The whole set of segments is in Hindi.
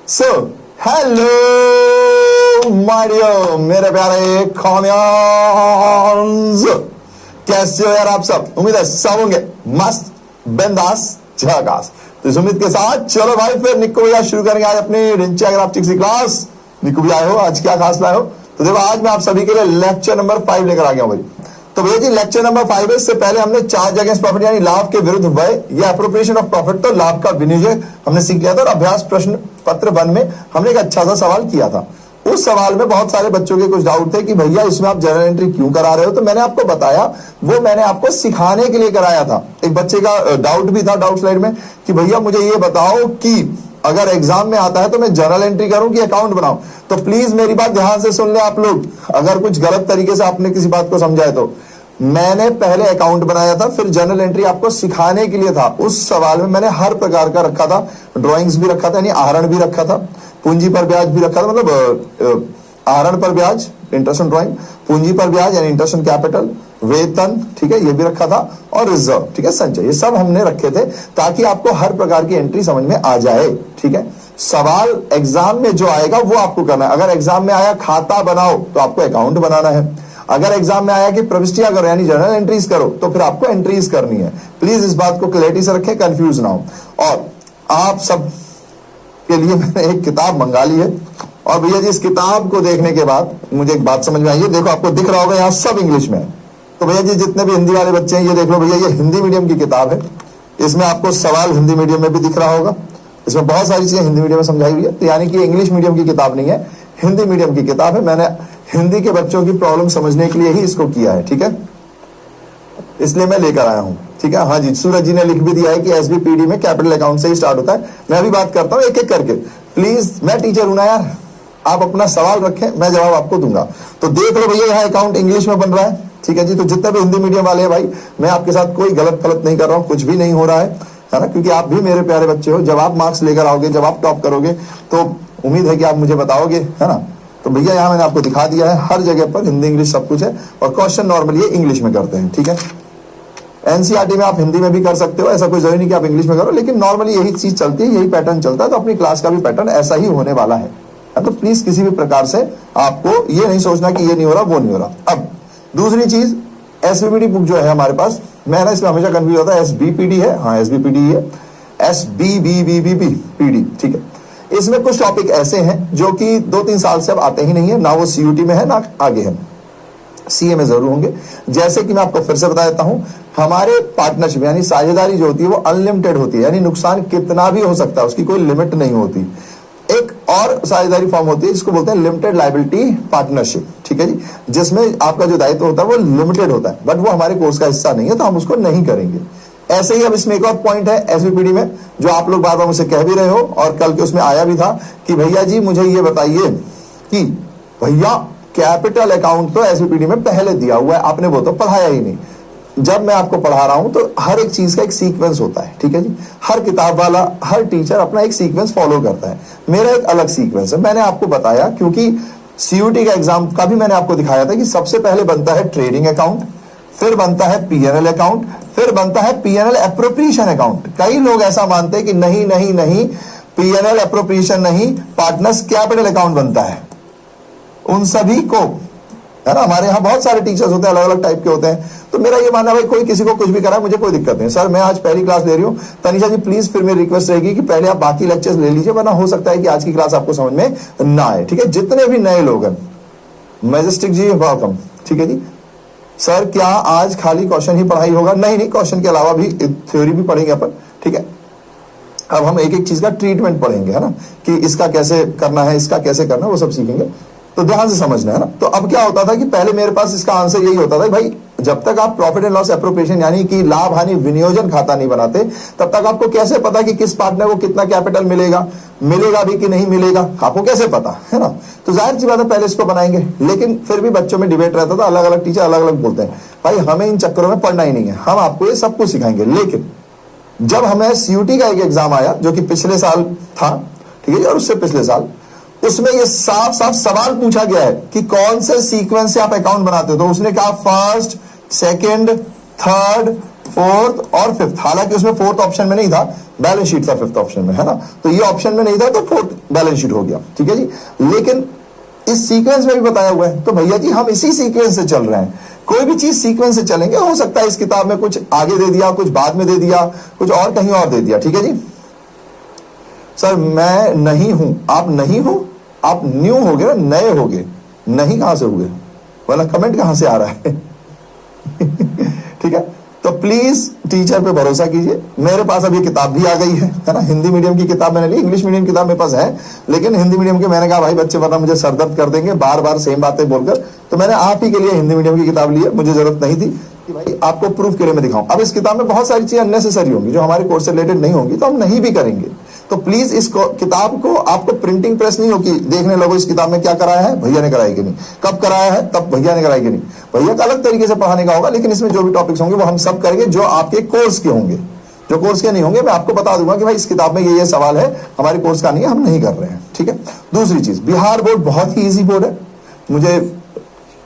सो हेलो माय डियर मेरे प्यारे कॉमियंस, कैसे हो यार आप सब। उम्मीद है सब होंगे मस्त बिंदास झकास। तो इस उम्मीद के साथ चलो भाई फिर निक्को भैया शुरू करेंगे आज अपनी रिंचा ग्राफ्टिक्स की क्लास। निक्को भैया आए हो, आज क्या खास लाए हो? तो देखो आज मैं आप सभी के लिए लेक्चर नंबर 5 लेकर आ गया हूं भाई। तो भैया जी लेक्चर नंबर 5 है। इससे पहले हमने चार्ज अगेंस्ट प्रॉफिट यानी लाभ के विरुद्ध व्यय या एप्रोप्रिएशन ऑफ प्रॉफिट, तो लाभ का विनियोजन हमने सीख लिया था। और अभ्यास प्रश्न पत्र 1 में हमने एक अच्छा सा सवाल किया था। उस सवाल में बहुत सारे बच्चों के कुछ डाउट थे कि भैया इसमें आप जर्नल एंट्री क्यों करा रहे हो। तो मैंने आपको बताया वो मैंने आपको सिखाने के लिए कराया था। एक बच्चे का डाउट भी था डाउट स्लाइड में कि भैया मुझे ये बताओ कि अगर एग्जाम में आता है तो मैं जर्नल एंट्री करूं कि अकाउंट बनाऊं। तो प्लीज मेरी बात ध्यान से सुन ले आप लोग। अगर कुछ गलत तरीके से आपने किसी बात को समझा है तो मैंने पहले अकाउंट बनाया था, फिर जर्नल एंट्री आपको सिखाने के लिए था। उस सवाल में मैंने हर प्रकार का रखा था, ड्राइंग्स भी रखा था यानी आहरण भी रखा था, पूंजी पर ब्याज भी रखा था, मतलब आहरण पर ब्याज इंटरेस्ट ऑन ड्राइंग, पूंजी पर ब्याज यानी इंटरेस्ट ऑन कैपिटल, वेतन, ठीक है ये भी रखा था, और रिजर्व, ठीक है संचय, ये सब हमने रखे थे ताकि आपको हर प्रकार की एंट्री समझ में आ जाए। ठीक है, सवाल एग्जाम में जो आएगा वो आपको करना है। अगर एग्जाम में आया खाता बनाओ तो आपको अकाउंट बनाना है। अगर एग्जाम में आया कि प्रविष्टियां करो यानी जर्नल एंट्रीज करो तो फिर आपको एंट्रीज करनी है। प्लीज इस बात को क्लैरिटी से रखें, कंफ्यूज ना हो। और आप सब के लिए मैंने एक किताब मंगा ली है। और भैया जी इस किताब को देखने के बाद मुझे एक बात समझ में आई है। देखो आपको दिख रहा होगा यहाँ सब इंग्लिश में है। तो भैया जी जितने भी हिंदी वाले बच्चे हैं ये देख लो भैया, ये हिंदी मीडियम की किताब है। इसमें आपको सवाल हिंदी मीडियम में भी दिख रहा होगा। इसमें बहुत सारी चीजें हिंदी मीडियम में समझाई हुई है। तो यानी कि इंग्लिश मीडियम की किताब नहीं है, हिंदी मीडियम की किताब है। मैंने हिंदी के बच्चों की प्रॉब्लम समझने के लिए ही इसको किया है। ठीक है, इसलिए मैं लेकर आया हूं। ठीक है, हाँ जी सूरज जी ने लिख भी दिया है कि एसबीपीडी में कैपिटल अकाउंट से ही स्टार्ट होता है। मैं भी बात करता हूं एक एक करके। प्लीज मैं टीचर हूं ना यार, आप अपना सवाल रखें, मैं जवाब आपको दूंगा। तो देख लो भैया यहाँ अकाउंट इंग्लिश में बन रहा है। ठीक है जी, तो जितने भी हिंदी मीडियम वाले हैं भाई, मैं आपके साथ कोई गलत फलत नहीं कर रहा हूँ, कुछ भी नहीं हो रहा है ना, क्योंकि आप भी मेरे प्यारे बच्चे हो। जब आप मार्क्स लेकर आओगे, जब आप टॉप करोगे तो उम्मीद है कि आप मुझे बताओगे, है ना। तो भैया यहाँ मैंने आपको दिखा दिया है, हर जगह पर हिंदी इंग्लिश सब कुछ है। और क्वेश्चन नॉर्मली ये इंग्लिश में करते हैं। ठीक है, एनसीईआरटी में आप हिंदी में भी कर सकते हो, ऐसा कोई जरूरी नहीं कि आप इंग्लिश में करो, लेकिन नॉर्मली यही चीज चलती है, यही पैटर्न चलता है। तो अपनी क्लास का भी पैटर्न ऐसा ही होने वाला है। तो प्लीज किसी भी प्रकार से आपको ये नहीं सोचना कि ये नहीं हो रहा वो नहीं हो रहा। अब दूसरी चीज, एसबीपीडी बुक जो है हमारे पास, मैं ना इसमें हमेशा कंफ्यूज होता है। एसबीपीडी है, हाँ एसबीपीडी है, एसबीबीबीबी। ठीक है, इसमें कुछ टॉपिक ऐसे हैं जो कि 2-3 साल से अब आते ही नहीं है, ना वो सीयूटी में है ना आगे है, सीए में जरूर होंगे। जैसे कि मैं आपको फिर से बता देता हूं, हमारे पार्टनरशिप यानी साझेदारी जो होती है वो अनलिमिटेड होती है, यानी नुकसान कितना भी हो सकता है, उसकी कोई लिमिट नहीं होती। एक और साझेदारी फॉर्म होती है जिसको बोलते हैं लिमिटेड लायबिलिटी पार्टनरशिप। ठीक है जी, जिसमें आपका जो दायित्व होता है वो लिमिटेड होता है, बट वो हमारे कोर्स का हिस्सा नहीं है तो हम उसको नहीं करेंगे। ऐसे ही अब इसमें एक और पॉइंट है एसबीपीडी में, जो आप लोग बार बार मुझसे कह भी रहे हो, और कल के उसमें आया भी था कि भैया जी मुझे ये बताइए कि भैया कैपिटल अकाउंट तो एसबीपीडी में पहले दिया हुआ है, आपने वो तो पढ़ाया ही नहीं। जब मैं आपको पढ़ा रहा हूं तो हर एक चीज का एक सीक्वेंस होता है। ठीक है जी, हर किताब वाला, हर टीचर अपना एक सीक्वेंस फॉलो करता है। मेरा एक अलग सीक्वेंस है, मैंने आपको बताया, क्योंकि सीयूटी का एग्जाम का भी मैंने आपको दिखाया था कि सबसे पहले बनता है ट्रेडिंग अकाउंट, फिर बनता है पीएनएल अकाउंट, फिर बनता है पीएनएल एप्रोप्रिएशन अकाउंट। कई लोग ऐसा मानते हैं कि नहीं नहीं नहीं, पीएनएल एप्रोप्रिएशन नहीं, पार्टनर्स कैपिटल अकाउंट बनता है। उन सभी को, है ना, हमारे यहाँ बहुत सारे टीचर्स होते हैं, अलग अलग टाइप के होते हैं। तो मेरा ये मानना है भाई कोई किसी को कुछ भी करा, मुझे कोई दिक्कत नहीं। सर मैं आज पहली क्लास ले रही हूँ, तनिषा जी प्लीज फिर मेरी रिक्वेस्ट रहेगी कि पहले आप बाकी लेक्चर्स ले लीजिए, वरना हो सकता है कि आज की क्लास आपको समझ में ना आए। ठीक है, जितने भी नए लोग हैं, मैजेस्टिक जी वेलकम। ठीक है जी, सर क्या आज खाली क्वेश्चन ही पढ़ाई होगा? नहीं नहीं, क्वेश्चन के अलावा भी थ्योरी भी पढ़ेंगे अपन। ठीक है, अब हम एक एक चीज का ट्रीटमेंट पढ़ेंगे, है ना, कि इसका कैसे करना है, इसका कैसे करना है, वो सब सीखेंगे। तो ध्यान से समझना है ना। तो अब क्या होता था कि पहले मेरे पास इसका आंसर यही होता था भाई, जब तक आप प्रॉफिट एंड लॉस एप्रोप्रिएशन यानी कि लाभ हानि विनियोजन खाता नहीं बनाते, तब तक आपको कैसे पता कि किस पार्टनर को कितना कैपिटल मिलेगा, मिलेगा भी कि नहीं मिलेगा, आपको कैसे पता, है ना। तो जाहिर सी बात है पहले इसको बनाएंगे, लेकिन फिर भी बच्चों में डिबेट रहता था, अलग अलग टीचर अलग अलग बोलते हैं। भाई हमें इन चक्करों में पढ़ना ही नहीं है, हम आपको ये सब कुछ सिखाएंगे। लेकिन जब हमें सीयूटी का एक एग्जाम आया जो कि पिछले साल था, ठीक है, और उससे पिछले साल, उसमें ये साफ साफ सवाल पूछा गया है कि कौन से सीक्वेंस से आप अकाउंट बनाते हो। तो उसने कहा फर्स्ट, सेकंड, थर्ड, फोर्थ और फिफ्थ, हालांकि उसमें फोर्थ ऑप्शन में नहीं था, बैलेंस शीट था फिफ्थ ऑप्शन में, है ना, तो ये ऑप्शन में नहीं था तो फोर्थ बैलेंस शीट हो गया, ठीक है जी। लेकिन इस सीक्वेंस में भी बताया हुआ है, तो भैया जी हम इसी सीक्वेंस से चल रहे हैं, कोई भी चीज सीक्वेंस से चलेंगे। हो सकता है इस किताब में कुछ आगे दे दिया, कुछ बाद में दे दिया, कुछ और कहीं और दे दिया, ठीक है जी। सर मैं नहीं हूं, आप नहीं हो, आप न्यू हो गए ना, नए हो गए, नहीं कहां से हुए, वाला कमेंट कहां से आ रहा है ठीक है, तो प्लीज टीचर पे भरोसा कीजिए। मेरे पास अभी किताब भी आ गई है ना, हिंदी मीडियम की किताब मैंने ली, इंग्लिश मीडियम की किताब मेरे पास है, लेकिन हिंदी मीडियम की मैंने कहा भाई बच्चे वरना मुझे सरदर्द कर देंगे बार बार सेम बातें बोलकर, तो मैंने आप ही के लिए हिंदी मीडियम की किताब ली है। मुझे जरूरत नहीं थी कि भाई आपको प्रूफ के लिए मैं दिखाऊं। अब इस किताब में बहुत सारी चीजें अननेसेसरी होंगी जो हमारे कोर्स से रिलेटेड नहीं होंगी, तो हम नहीं भी करेंगे। तो प्लीज इस किताब को आपको प्रिंटिंग प्रेस नहीं होगी, देखने लगो इस किताब में क्या कराया है, भैया ने कराया कि नहीं, कब कराया है, तब भैया ने कराया कि नहीं। भैया का अलग तरीके से पढ़ाने का होगा, लेकिन इसमें जो भी टॉपिक्स होंगे वो हम सब करेंगे जो आपके कोर्स के होंगे। जो कोर्स के नहीं होंगे मैं आपको बता दूंगा कि भाई इस किताब में ये सवाल है, हमारे कोर्स का नहीं है, हम नहीं कर रहे हैं, ठीक है। दूसरी चीज, बिहार बोर्ड बहुत ही ईजी बोर्ड है, मुझे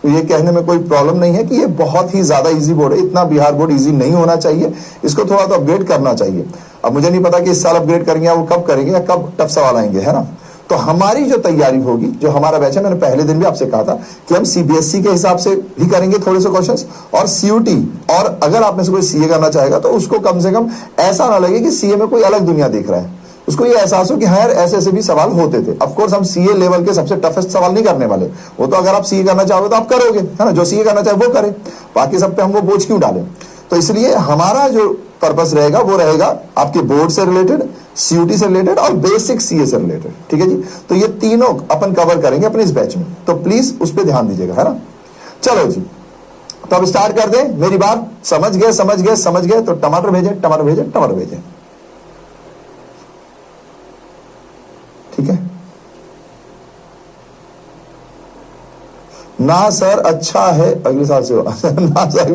ये कहने में कोई प्रॉब्लम नहीं है कि ये बहुत ही ज्यादा इजी बोर्ड है। इतना बिहार बोर्ड इजी नहीं होना चाहिए, इसको थोड़ा तो अपग्रेड करना चाहिए। अब मुझे नहीं पता कि इस साल अपग्रेड करेंगे या वो कब करेंगे या कब टफ सवाल आएंगे, है ना। तो हमारी जो तैयारी होगी, जो हमारा बैच है, मैंने पहले दिन भी आपसे कहा था कि हम सीबीएसई के हिसाब से भी करेंगे थोड़े से क्वेश्चंस, और सीयूटी, और अगर आप में से कोई सीए करना चाहेगा तो उसको कम से कम ऐसा ना लगे कि सीए में कोई अलग दुनिया देख रहा है, उसको ये एहसास हो कि हाँ यार ऐसे ऐसे भी सवाल होते थे। ऑफ कोर्स हम सीए लेवल के सबसे टफेस्ट सवाल नहीं करने वाले, वो तो अगर आप सीए करना चाहोगे तो आप करोगे, है ना, जो सीए करना चाहे वो करे, बाकी सब पे हम वो बोझ क्यों डालें। तो इसलिए हमारा जो पर्पस रहेगा वो रहेगा आपके बोर्ड से रिलेटेड, सीयूटी से रिलेटेड और बेसिक सीए से रिलेटेड, ठीक है जी। तो ये तीनों अपन कवर करेंगे अपने इस बैच में, तो प्लीज उस पर ध्यान दीजिएगा, है ना। चलो जी, तो अब स्टार्ट कर दें। मेरी बात समझ गए, समझ गए, समझ गए तो टमाटर भेजे, टमाटर भेजे, टमाटर भेजे, ठीक है ना सर। अच्छा है अगले साल से ना सर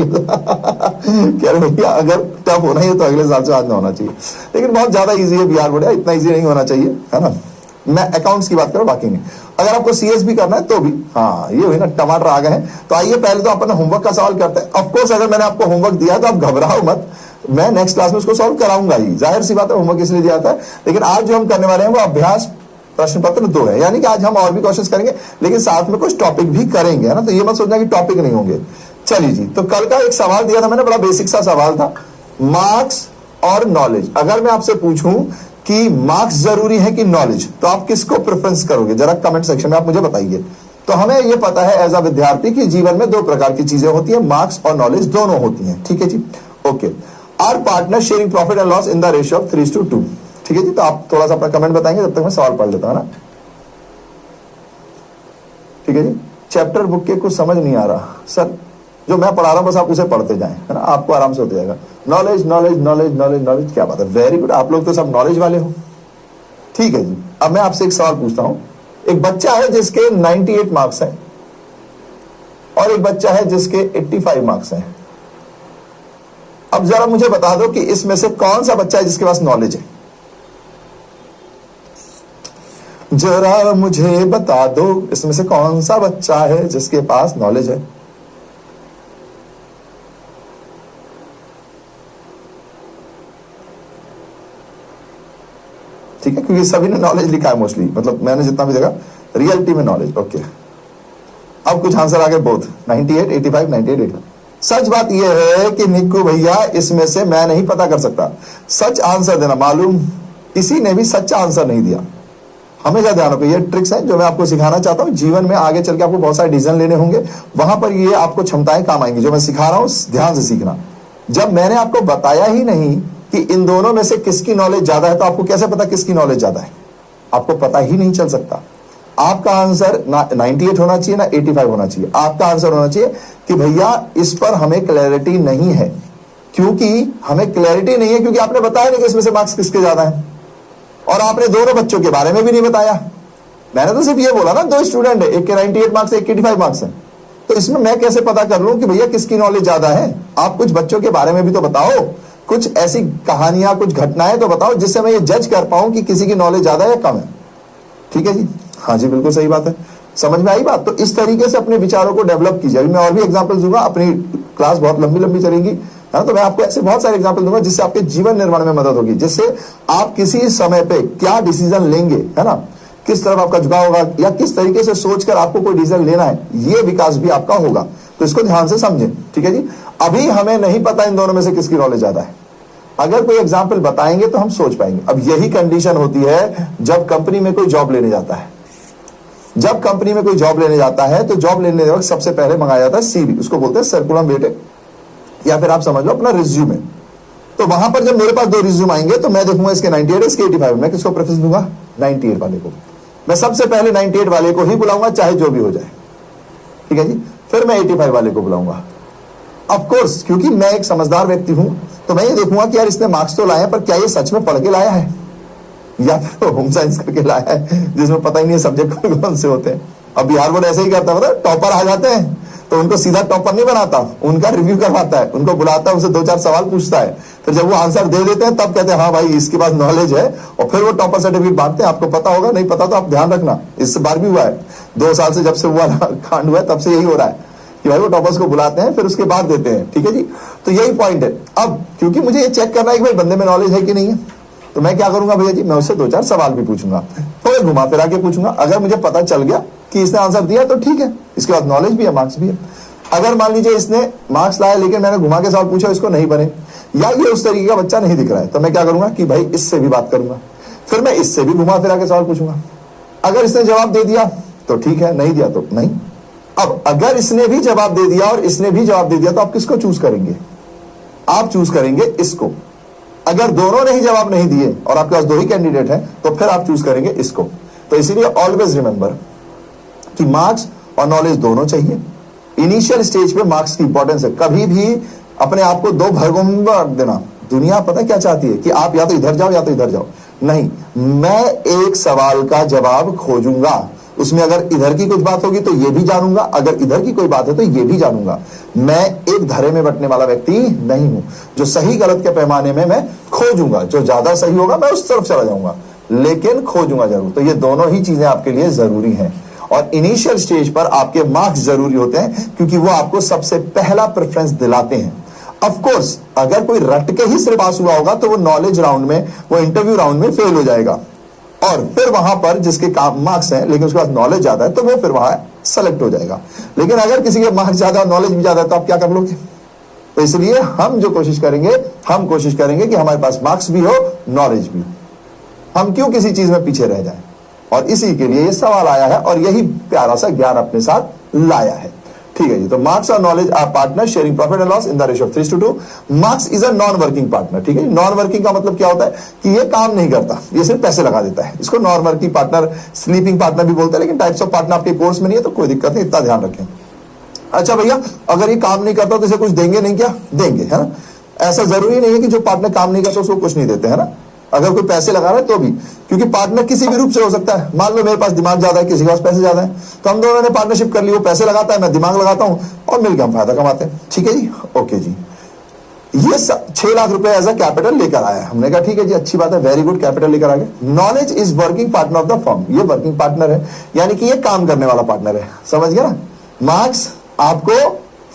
कह रहे भैया अगर टफ होना है तो अगले साल से आज ना होना चाहिए, लेकिन बहुत ज्यादा इजी है बिहार बोर्ड, इतना इजी नहीं होना चाहिए, है ना। मैं अकाउंट्स की बात करूं, बाकी नहीं। अगर आपको सीएस भी करना है तो भी, हाँ ये हुई ना, टमाटर आ गए हैं। तो आइए पहले तो अपन होमवर्क का सवाल करते हैं। ऑफकोर्स अगर मैंने आपको होमवर्क दिया तो आप घबराओ मत, मैं नेक्स्ट क्लास में उसको सॉल्व कराऊंगा ही, जाहिर सी बात है, होमवर्क इसलिए दिया था। लेकिन आज जो हम करने वाले हैं वो अभ्यास प्रश्न पत्र 2 है, यानी कि आज हम और भी क्वेश्चंस करेंगे, लेकिन साथ में कुछ टॉपिक भी करेंगे, है ना। तो ये मत सोचना कि टॉपिक नहीं होंगे। चलिए जी, तो कल का एक सवाल दिया था मैंने, बड़ा बेसिक सा सवाल था, मार्क्स और नॉलेज। अगर मैं आपसे पूछूं कि मार्क्स जरूरी है कि नॉलेज, तो आप किसको प्रेफरेंस करोगे, जरा कमेंट सेक्शन में आप मुझे बताइए। तो हमें यह पता है एज अ विद्यार्थी कि जीवन में 2 प्रकार की चीजें होती है, मार्क्स और नॉलेज दोनों होती हैं, ठीक है जी। Okay, are partner sharing profit and loss in the ratio of 3:2, ठीक है जी। तो आप थोड़ा सा अपना कमेंट बताएंगे, जब तक मैं सवाल पढ़ लेता हूं ना, ठीक है जी। चैप्टर बुक के कुछ समझ नहीं आ रहा सर, जो मैं पढ़ा रहा हूं बस आप उसे पढ़ते जाएं, है ना, आपको आराम से होते जाएगा। Knowledge knowledge knowledge knowledge knowledge, क्या बात है, वेरी गुड, आप लोग तो सब नॉलेज वाले हो, ठीक है जी। अब मैं आपसे एक सवाल पूछता हूं, एक बच्चा है जिसके 98 मार्क्स हैं और एक बच्चा है जिसके 85 मार्क्स हैं। अब जरा मुझे बता दो कि इसमें से कौन सा बच्चा है जिसके पास नॉलेज है, जरा मुझे बता दो इसमें से कौन सा बच्चा है जिसके पास नॉलेज है। ठीक है, क्योंकि सभी ने नॉलेज लिखा है मोस्टली, मतलब मैंने जितना भी देखा रियलिटी में नॉलेज। ओके, अब कुछ आंसर आ गए, बोथ 98, 85, 98, 85। सच बात यह है कि निक्कू भैया इसमें से मैं नहीं पता कर सकता, सच आंसर देना। मालूम किसी ने भी सच्चा आंसर नहीं दिया। हमेशा ध्यान रखो, ये ट्रिक्स हैं जो मैं आपको सिखाना चाहता हूं। जीवन में आगे चल के आपको बहुत सारे डिसीजन लेने होंगे, वहां पर ये आपको क्षमताएं काम आएंगी जो मैं सिखा रहा हूं, ध्यान से सीखना। जब मैंने आपको बताया ही नहीं कि इन दोनों में से किसकी नॉलेज ज्यादा है, तो आपको कैसे पता किसकी नॉलेज ज्यादा है, आपको पता ही नहीं चल सकता। आपका आंसर ना 98 होना चाहिए ना 85 होना चाहिए, आपका आंसर होना चाहिए कि भैया इस पर हमें क्लैरिटी नहीं है। क्योंकि हमें क्लैरिटी नहीं है क्योंकि आपने बताया नहीं कि इसमें से मार्क्स किसके ज्यादा है, और आपने दोनों बच्चों के बारे में भी नहीं बताया। मैंने तो सिर्फ ये बोला ना, 2 स्टूडेंट है, एक के 98 मार्क्स है, एक के 85 मार्क्स है, तो इसमें मैं कैसे पता कर लूं कि भैया किसकी नॉलेज ज्यादा है। आप कुछ बच्चों के बारे में भी तो बताओ, कुछ ऐसी कहानियां, कुछ घटनाएं तो बताओ जिससे मैं ये जज कर पाऊं कि किसी की नॉलेज ज्यादा है या कम है। ठीक है जी, हाँ जी, बिल्कुल सही बात है, समझ में आई बात। तो इस तरीके से अपने विचारों को डेवलप कीजिए। अभी मैं और भी एग्जांपल्स दूंगा, अपनी क्लास बहुत लंबी लंबी चलेगी, है ना। तो मैं आपको ऐसे बहुत सारे एग्जांपल दूंगा जिससे आपके जीवन निर्माण में मदद होगी, जिससे आप किसी समय पे क्या डिसीजन लेंगे, है ना, किस तरफ आपका झुकाव होगा या किस तरीके से सोचकर आपको कोई डिसीजन लेना है, ये विकास भी आपका होगा। तो इसको ध्यान से समझें, ठीक है जी। अभी हमें नहीं पता इन दोनों में से किसकी नॉलेज ज्यादा है। अगर कोई एग्जाम्पल बताएंगे तो हम सोच पाएंगे। अब यही कंडीशन होती है जब कंपनी में कोई जॉब लेने जाता है। जब कंपनी में कोई जॉब लेने जाता है तो जॉब लेने वक्त सबसे पहले मंगाया जाता है सीवी, उसको बोलते हैं सर्कुलम वेटे, या फिर आप समझ लो अपना रिज्यूमे। तो वहां पर जब मेरे पास दो रिज्यूम आएंगे तो मैं देखूंगा इसके 98 इसके 85, मैं किसको प्रेफरेंस दूंगा? 98 वाले को। मैं सबसे पहले 98 वाले को ही बुलाऊंगा चाहे जो भी हो जाए, ठीक है जी। फिर मैं 85 वाले को बुलाऊंगा। ऑफ कोर्स क्योंकि मैं एक समझदार व्यक्ति हूं तो मैं ये देखूंगा कि यार इसने मार्क्स तो लाए हैं, पर क्या ये सच में पढ़ के लाया है या फिर होम साइंस करके लाया है जिसमें पता ही नहीं है सब्जेक्ट कौन से होते हैं। अब बिहार बोर्ड ऐसे ही करता है, मतलब टॉपर आ जाते हैं तो उनको सीधा टॉपर नहीं बनाता, उनका रिव्यू करवाता है, उनको बुलाता है, उनसे 2-4 सवाल पूछता है, फिर जब वो आंसर दे देते हैं तब कहते हैं हाँ भाई इसके पास नॉलेज है, और फिर वो टॉपर सर्टिफिकेट बांटते हैं। आपको पता होगा, नहीं पता तो आप ध्यान रखना, इससे बार भी हुआ है 2 साल से, जब से वो कांड हुआ है तब से यही हो रहा है कि भाई वो टॉपर्स को बुलाते हैं फिर उसके बाद देते हैं, ठीक है जी। तो यही पॉइंट है। अब क्योंकि मुझे ये चेक करना है कि भाई बंदे में नॉलेज है कि नहीं है, तो मैं क्या करूंगा भैया जी, मैं उससे 2-4 सवाल भी पूछूंगा, थोड़े घुमा फिरा के पूछूंगा। अगर मुझे पता चल गया कि इसने आंसर दिया तो ठीक है, इसके बाद नॉलेज भी है, मार्क्स भी है। अगर मान लीजिए इसने मार्क्स लाया लेकिन मैंने घुमा के सवाल पूछा, इसको नहीं बने, या ये उस तरीके का बच्चा नहीं दिख रहा है, तो मैं क्या करूंगा कि भाई इससे भी बात करूंगा, फिर मैं इससे भी घुमा फिरा के सवाल पूछूंगा। अगर इसने जवाब दे दिया तो ठीक है, नहीं दिया तो नहीं। अब अगर इसने भी जवाब दे दिया और इसने भी जवाब दे दिया तो आप किसको चूज करेंगे? आप चूज करेंगे इसको। अगर दोनों ने ही जवाब नहीं दिए और आपके पास 2 ही कैंडिडेट हैं तो फिर आप चूज करेंगे इसको। तो इसीलिए ऑलवेज रिमेंबर कि मार्क्स और नॉलेज दोनों चाहिए। इनिशियल स्टेज पे मार्क्स की इंपॉर्टेंस है। कभी भी अपने आप को 2 भागों में बांट देना। दुनिया पता क्या चाहती है कि आप या तो इधर जाओ या तो इधर जाओ। नहीं, मैं एक सवाल का जवाब खोजूंगा, उसमें अगर इधर की कुछ बात होगी तो ये भी जानूंगा, अगर इधर की कोई बात है तो ये भी जानूंगा। मैं एक धरे में बंटने वाला व्यक्ति नहीं हूं। जो सही गलत के पैमाने में मैं खोजूंगा, जो ज्यादा सही होगा मैं उस तरफ चला जाऊंगा, लेकिन खोजूंगा जरूर। तो ये दोनों ही चीजें आपके लिए जरूरी हैं। और इनिशियल स्टेज पर आपके मार्क्स जरूरी होते हैं क्योंकि वो आपको सबसे पहला प्रेफरेंस दिलाते हैं। ऑफ कोर्स अगर कोई रट के ही सिर्फ पास हुआ होगा तो वो नॉलेज राउंड में, वो इंटरव्यू राउंड में फेल हो जाएगा, और फिर वहां पर जिसके काम मार्क्स हैं लेकिन उसके पास नॉलेज ज्यादा है तो वो फिर वहां सेलेक्ट हो जाएगा। लेकिन अगर किसी के मार्क्स ज्यादा और नॉलेज भी ज्यादा है तो आप क्या कर लोगे? तो इसलिए हम जो कोशिश करेंगे, हम कोशिश करेंगे कि हमारे पास मार्क्स भी हो, नॉलेज भी हो। हम क्यों किसी चीज में पीछे रह जाएं? और इसी के लिए ये सवाल आया है और यही प्यारा सा ज्ञान अपने साथ लाया है। ठीक है जी। तो मार्क्स और Knowledge are partner sharing profit and loss in the ratio of 3:2। Marks is a non working partner. ठीक है, नॉन वर्किंग का मतलब क्या होता है कि ये काम नहीं करता, ये सिर्फ पैसे लगा देता है। इसको non working partner, sleeping partner भी बोलते हैं, लेकिन टाइप्स ऑफ पार्टनर आपके कोर्स में नहीं है तो कोई दिक्कत नहीं, इतना ध्यान रखें। अच्छा भैया, अगर ये काम नहीं करता तो इसे कुछ देंगे नहीं? क्या देंगे, है ना। ऐसा जरूरी नहीं है कि जो पार्टनर काम नहीं करता उसको कुछ नहीं देते, है ना। अगर कोई पैसे लगा रहा है तो भी, क्योंकि पार्टनर किसी भी रूप से हो सकता है। मान लो मेरे पास दिमाग ज्यादा है, किसी के पास पैसे ज्यादा है, तो हम दोनों ने पार्टनरशिप कर ली। वो पैसे लगाता है, मैं दिमाग लगाता हूं, और मिलकर हम फायदा कमाते हैं। ठीक है जी, ओके जी। ये 6 लाख रुपए एज अ कैपिटल लेकर आया। हमने कहा ठीक है जी, अच्छी बात है, वेरी गुड, कैपिटल लेकर आ गए। Knowledge is working partner of the firm. ये वर्किंग पार्टनर है, यानी कि ये काम करने वाला पार्टनर है। समझ गया ना। मार्क्स आपको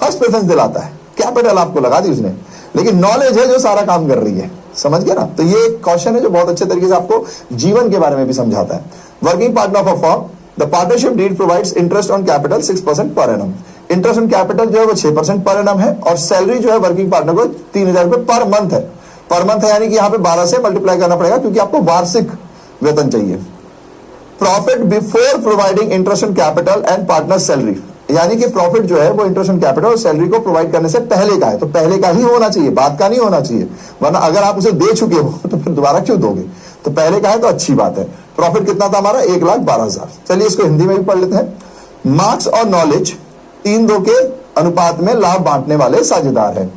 फर्स्ट प्रेफरेंस दिलाता है, कैपिटल आपको लगा दी उसने, लेकिन नॉलेज है जो सारा काम कर रही है। समझ गया ना। तो ये एक क्वेश्चन है जो बहुत अच्छे तरीके से आपको जीवन के बारे में भी समझाता है। Working partner of a firm, the partnership deed provides interest on capital 6% per annum. Interest on capital जो है वो 6% पर एनम है, और सैलरी जो है वर्किंग पार्टनर को 3,000 रुपए पर मंथ है। पर मंथ है यानी कि यहाँ पे 12 से मल्टीप्लाई करना पड़ेगा क्योंकि आपको वार्षिक वेतन चाहिए। Profit before providing interest on capital and partner salary, यानी कि प्रॉफिट जो है वो इंटरेस्ट ऑन कैपिटल और सैलरी को प्रोवाइड करने से पहले का है। तो पहले का ही होना चाहिए, बाद का नहीं होना चाहिए, वरना अगर आप उसे दे चुके हो तो फिर दोबारा क्यों दोगे। तो पहले का है तो अच्छी बात है। प्रॉफिट कितना था हमारा? 1,12,000। चलिए इसको हिंदी में भी पढ़ लेते हैं। मार्क्स और नॉलेज 3-2 के अनुपात में लाभ बांटने वाले साझेदार है।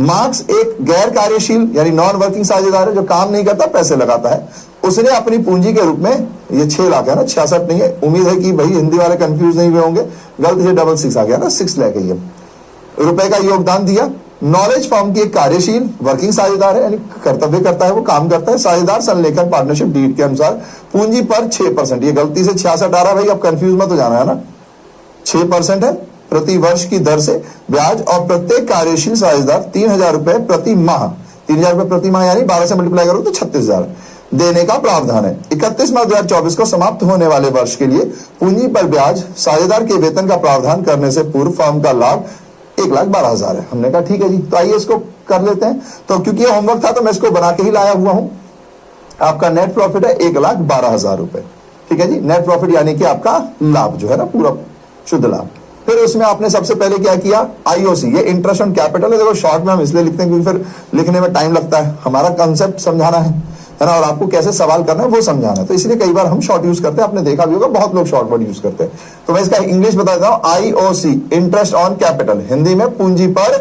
मार्क्स एक गैर कार्यशील यानी नॉन वर्किंग साझेदार है, जो काम नहीं करता, पैसे लगाता है। उसने अपनी पूंजी के रूप में, ये 6 लाख है ना, 66 नहीं है। उम्मीद है कि भाई हिंदी वाले कंफ्यूज नहीं हुए होंगे, गलती से 66 आ गया ना, 6 लाख है ये रुपए का योगदान दिया। नॉलेज फर्म की एक कार्यशील वर्किंग साझेदार है, यानी कर्तव्य करता है, वो काम करता है। साझेदार संलेखन पार्टनरशिप डीड के अनुसार पूंजी पर 6%। ये गलती से 66 आ रहा है भाई, अब कंफ्यूज मत हो जाना, है ना। 6% है, प्रति वर्ष की दर से ब्याज और प्रत्येक कार्यशील साझेदार 3,000 रुपए प्रति माह, 3,000 रुपए प्रति माह यानी 12 से मल्टीप्लाई करो तो 36,000 देने का प्रावधान है। 31 मार्च 2024 को समाप्त होने वाले वर्ष के लिए पूंजी पर ब्याज साझेदार के वेतन का प्रावधान करने से पूर्व फर्म का लाभ 1,12,000 है। हमने कहा ठीक है जी, तो आइए इसको कर लेते हैं। तो क्योंकि ये होमवर्क था तो मैं इसको बना के ही लाया हुआ हूं। आपका नेट प्रॉफिट है 1,12,000 रुपए, ठीक है जी। नेट प्रॉफिट यानी कि आपका लाभ जो है ना, पूरा शुद्ध लाभ। फिर उसमें आपने सबसे पहले क्या किया, आईओसी, ये इंटरेस्ट ऑन कैपिटल है। देखो शॉर्ट में हम इसलिए लिखते हैं क्योंकि फिर लिखने में टाइम लगता है, हमारा कंसेप्ट समझाना है ना, और आपको कैसे सवाल करना है वो समझाना है। तो इसलिए कई बार हम शॉर्ट यूज करते हैं, आपने देखा भी होगा बहुत लोग शॉर्ट वर्ड यूज करते हैं। तो मैं इसका इंग्लिश बता देता हूं, IOC interest on capital, Hindi में पूंजी पर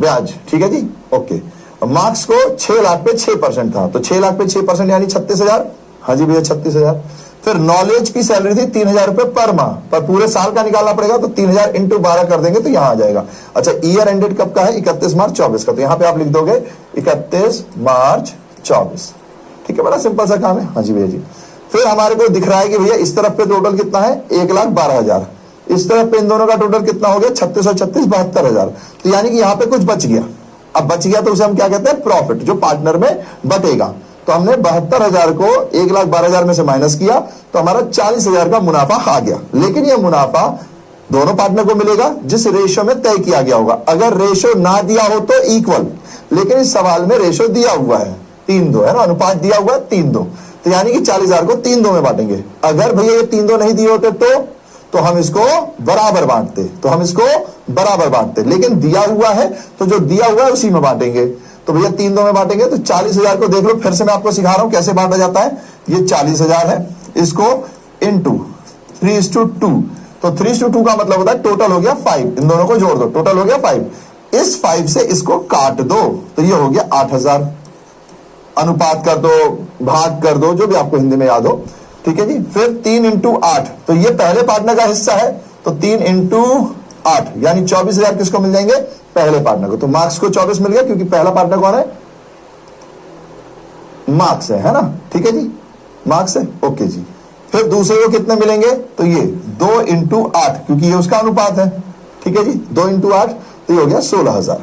ब्याज, ठीक है जी, ओके। मार्क्स को 6 लाख पे 6% था, तो 6 लाख पे 6% यानी 36,000। हाँ जी भैया 36,000। फिर नॉलेज की सैलरी थी 3,000 रुपए पर माह, पर पूरे साल का निकालना पड़ेगा, तो 3,000 इंटू 12 कर देंगे तो यहां आ जाएगा। अच्छा, ईयर एंडेड कब का है, 31 मार्च 24 का, तो यहां पे आप लिख दोगे 31 मार्च 24, ठीक है, बड़ा सिंपल सा काम है। हाँ जी भैया जी। फिर हमारे को दिख रहा है कि भैया इस तरफ पे टोटल कितना है, 1,12,000, इस तरफ पे इन दोनों का टोटल कितना हो गया, 36 और 36 72,000। तो यानी कि यहाँ पे कुछ बच गया। अब बच गया तो उसे हम क्या कहते हैं, प्रॉफिट, जो पार्टनर में बटेगा। तो हमने 72,000 को 1,12,000 में से माइनस किया तो हमारा 40,000 का मुनाफा आ गया। लेकिन यह मुनाफा दोनों पार्टनर को मिलेगा जिस रेशो में तय किया गया होगा। अगर रेशो ना दिया हो तो इक्वल, लेकिन इस सवाल में रेशो दिया हुआ है 3:2, है ना, अनुपात दिया हुआ है 3:2, तो यानी कि 40,000 को 3:2 में बांटेंगे। अगर भैया ये 3:2 नहीं दिए होते तो हम इसको बराबर बांटते, लेकिन दिया हुआ है तो जो दिया हुआ है उसी में बांटेंगे। तो भैया 3:2 में बांटेंगे तो 40,000 को देख लो, फिर से मैं आपको सिखा रहा हूं कैसे बांटा जाता है। ये 40,000 है, इसको इंटू 3:2, तो 3:2 का मतलब होता है टोटल हो गया 5, इन दोनों को जोड़ दो, टोटल हो गया 5। इस 5 से इसको काट दो तो ये हो गया 8,000। अनुपात कर दो, भाग कर दो, जो भी आपको हिंदी में याद हो, ठीक है जी। फिर 3 इंटू 8, तो ये पहले पार्टनर का हिस्सा है, तो 3 इंटू 8 यानी 24,000 किसको मिल जाएंगे, पहले पार्टनर को। तो मार्क्स को 24 मिल गया क्योंकि पहला पार्टनर कौन है, मार्क्स है ना, ठीक है जी, मार्क्स है, ओके जी। फिर दूसरे को कितने मिलेंगे, तो ये 2 इंटू 8 क्योंकि ये उसका अनुपात है, ठीक है जी, 2 इंटू 8 तो ये हो गया 16,000,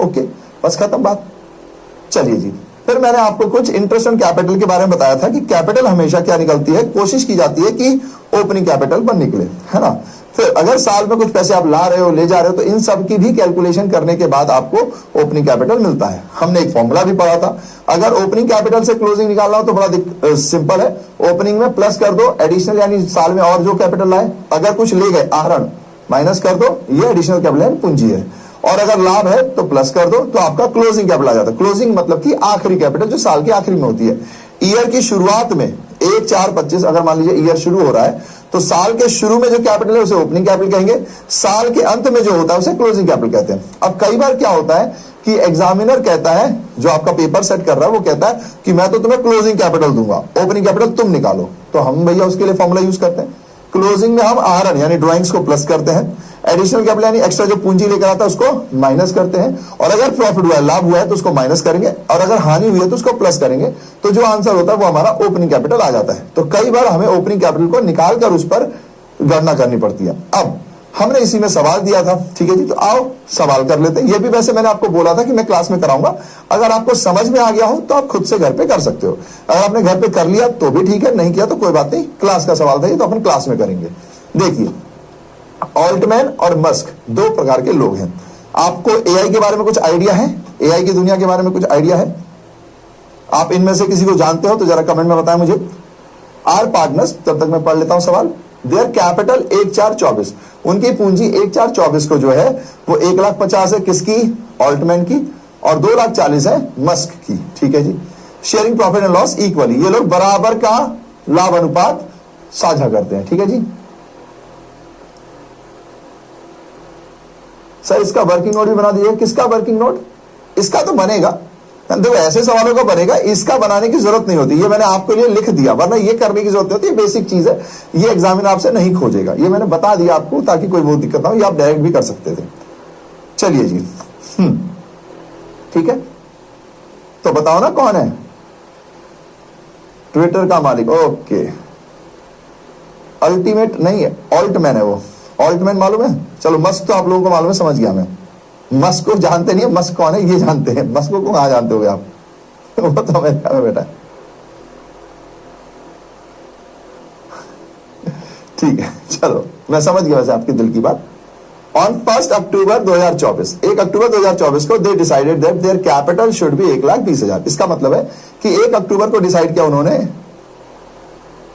ओके, बस खत्म बात। चलिए जी, फिर मैंने आपको कुछ इंटरेस्ट ऑन कैपिटल के बारे में बताया था कि कैपिटल हमेशा क्या निकलती है, कोशिश की जाती है कि ओपनिंग कैपिटल बन निकले, है ना। फिर अगर साल में कुछ पैसे आप ला रहे हो, ले जा रहे हो, तो इन सब की भी कैलकुलेशन करने के बाद आपको ओपनिंग कैपिटल मिलता है। हमने एक फॉर्मूला भी पढ़ा था, अगर ओपनिंग कैपिटल से क्लोजिंग निकालना हो तो बड़ा सिंपल है, ओपनिंग में प्लस कर दो, एडिशनल यानी साल में और जो कैपिटल लाए, अगर कुछ ले गए आहरण माइनस कर दो, ये एडिशनल कैपिटल पूंजी है, और अगर लाभ है तो प्लस कर दो, तो आपका क्लोजिंग कैपिटल आ जाता है। क्लोजिंग मतलब कि आखिरी कैपिटल जो साल के आखिरी में होती है। ईयर की शुरुआत में 1/4/25 अगर मान लीजिए ईयर शुरू हो रहा है तो साल के शुरू में जो कैपिटल है उसे ओपनिंग कैपिटल कहेंगे, साल के अंत में जो होता है उसे क्लोजिंग कैपिटल कहते हैं। अब कई बार क्या होता है कि एग्जामिनर कहता है, जो आपका पेपर सेट कर रहा है वो कहता है कि मैं तो तुम्हें क्लोजिंग कैपिटल दूंगा, ओपनिंग कैपिटल तुम निकालो। तो हम भैया उसके लिए फॉर्मूला यूज करते हैं। क्लोजिंग में हम आहरण यानी ड्राइंग्स को प्लस करते हैं, एडिशनल कैपिटल यानी एक्स्ट्रा जो पूंजी लेकर आता है उसको माइनस करते हैं, और अगर प्रॉफिट हुआ है, लाभ हुआ है तो उसको माइनस करेंगे, और अगर हानि हुई है तो उसको प्लस करेंगे। तो जो आंसर होता है वो हमारा ओपनिंग कैपिटल आ जाता है। तो कई बार हमें ओपनिंग कैपिटल को निकाल कर उस पर गणना करनी पड़ती है। अब हमने इसी में सवाल दिया था, ठीक है जी, तो आओ सवाल कर लेते हैं। ये भी वैसे मैंने आपको बोला था कि मैं क्लास में कराऊंगा, अगर आपको समझ में आ गया हो तो आप खुद से घर पे कर सकते हो। अगर आपने घर पे कर लिया तो भी ठीक है, नहीं किया तो कोई बात नहीं, क्लास का सवाल था ये तो अपन क्लास में करेंगे। देखिए, ऑल्टमैन और मस्क 2 प्रकार के लोग हैं। आपको एआई के बारे में कुछ आइडिया है, एआई की दुनिया के बारे में कुछ आइडिया है, आप इनमें से किसी को जानते हो तो जरा कमेंट में बताएं मुझे। आर पार्टनर्स, तब तक मैं पढ़ लेता हूं सवाल। देयर कैपिटल 1,424, उनकी पूंजी 1,424 को जो है वो 1,50,000 है किसकी, ऑल्टमैन की, और 2,40,000 है मस्क की, ठीक है जी। Sharing profit and loss equally, ये लोग बराबर का लाभ अनुपात साझा करते हैं, ठीक है जी। सर इसका वर्किंग नोट भी बना दीजिए। किसका वर्किंग नोट, इसका तो बनेगा, देखो ऐसे सवालों का बनेगा, इसका बनाने की जरूरत नहीं होती, ये मैंने आपके लिए लिख दिया, वरना ये करने की जरूरत नहीं होती, ये बेसिक चीज है, ये एग्जामिनर आपसे नहीं खोजेगा, ये मैंने बता दिया आपको ताकि कोई वो दिक्कत ना हो, ये आप डायरेक्ट भी कर सकते थे। चलिए जी, ठीक है, तो बताओ ना कौन है ट्विटर का मालिक, ओके, अल्टीमेट नहीं है, ऑल्टमैन है वो, ऑल्टमैन मालूम है? चलो मस्क तो आप लोगों को मालूम है, समझ गया मैं। मस्क को जानते नहीं है, मस्क कौन है ये जानते हैं, मस्क को कहाँ जानते हो आप? वो तो अमेरिका में बैठा है। ठीक है, चलो मैं समझ गया वैसे आपके दिल की बात। ऑन 1 अक्टूबर 2024, 1 अक्टूबर 2024 को they decided that their capital should be 1,20,000। इसका मतलब है कि 1 अक्टूबर को डिसाइड किया उन्होंने,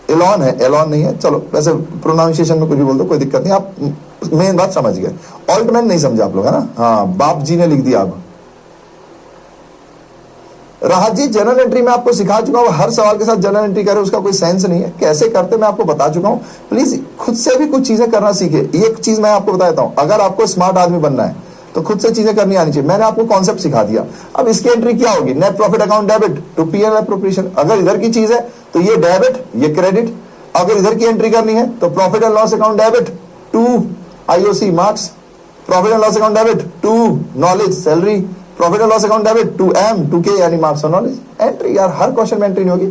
एलॉन है, एलॉन नहीं है, चलो वैसे प्रोनाउंसिएशन में कुछ भी बोल दो, कोई दिक्कत नहीं, आप मेन बात समझ गए। ऑल्टमैन नहीं समझे आप लोग, है ना? हाँ, बाप जी ने लिख दिया। अब राहत जी जनरल एंट्री में आपको सिखा चुका हूं, हर सवाल के साथ जनरल एंट्री करे उसका कोई सेंस नहीं है, कैसे करते मैं आपको बता चुका हूं। प्लीज खुद से भी कुछ चीजें करना सीखे। एक चीज मैं आपको बताता हूं, अगर आपको स्मार्ट आदमी बनना है तो खुद से चीजें करनी आनी चाहिए। मैंने आपको कॉन्सेप्ट सिखा दिया, अब इसकी एंट्री क्या होगी? Net profit account debit to PL appropriation. अगर इधर की चीज है तो ये डेबिट, ये क्रेडिट। अगर इधर की एंट्री करनी है तो profit and loss account debit to IOC Marks, profit and loss account debit to Knowledge salary, profit and loss account debit to M to K यानी मार्क्स ऑन नॉलेज। एंट्री यार हर क्वेश्चन में एंट्री नहीं होगी।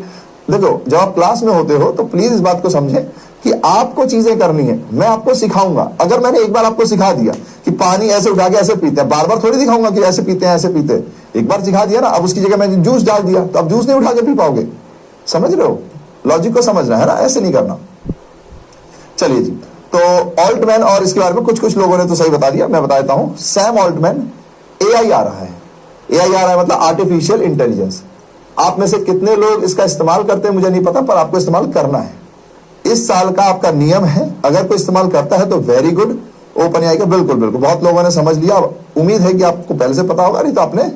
देखो जब आप क्लास में होते हो तो प्लीज इस बात को समझें कि आपको चीजें करनी है, मैं आपको सिखाऊंगा। अगर मैंने एक बार आपको सिखा दिया कि पानी ऐसे उठा के ऐसे पीते हैं, बार बार थोड़ी दिखाऊंगा कि ऐसे पीते हैं ऐसे पीते हैं। एक बार सिखा दिया ना, अब उसकी जगह मैंने जूस डाल दिया तो अब जूस नहीं उठा के पी पाओगे। समझ रहे हो? लॉजिक को समझना है ना, ऐसे नहीं करना। चलिए जी, तो ऑल्टमैन और इसके बारे में कुछ कुछ लोगों ने तो सही बता दिया, मैं बता देता हूं। सैम ऑल्टमैन, एआई आ रहा है, एआई आ रहा है मतलब आर्टिफिशियल इंटेलिजेंस। आप में से कितने लोग इसका इस्तेमाल करते हैं मुझे नहीं पता, पर आपको इस्तेमाल करना है। इस साल का आपका नियम है, अगर कोई इस्तेमाल करता है तो वेरी गुड। ओपन एआई का बिल्कुल बिल्कुल, बहुत लोगों ने समझ लिया। उम्मीद है कि आपको पहले से पता होगा, नहीं तो आपने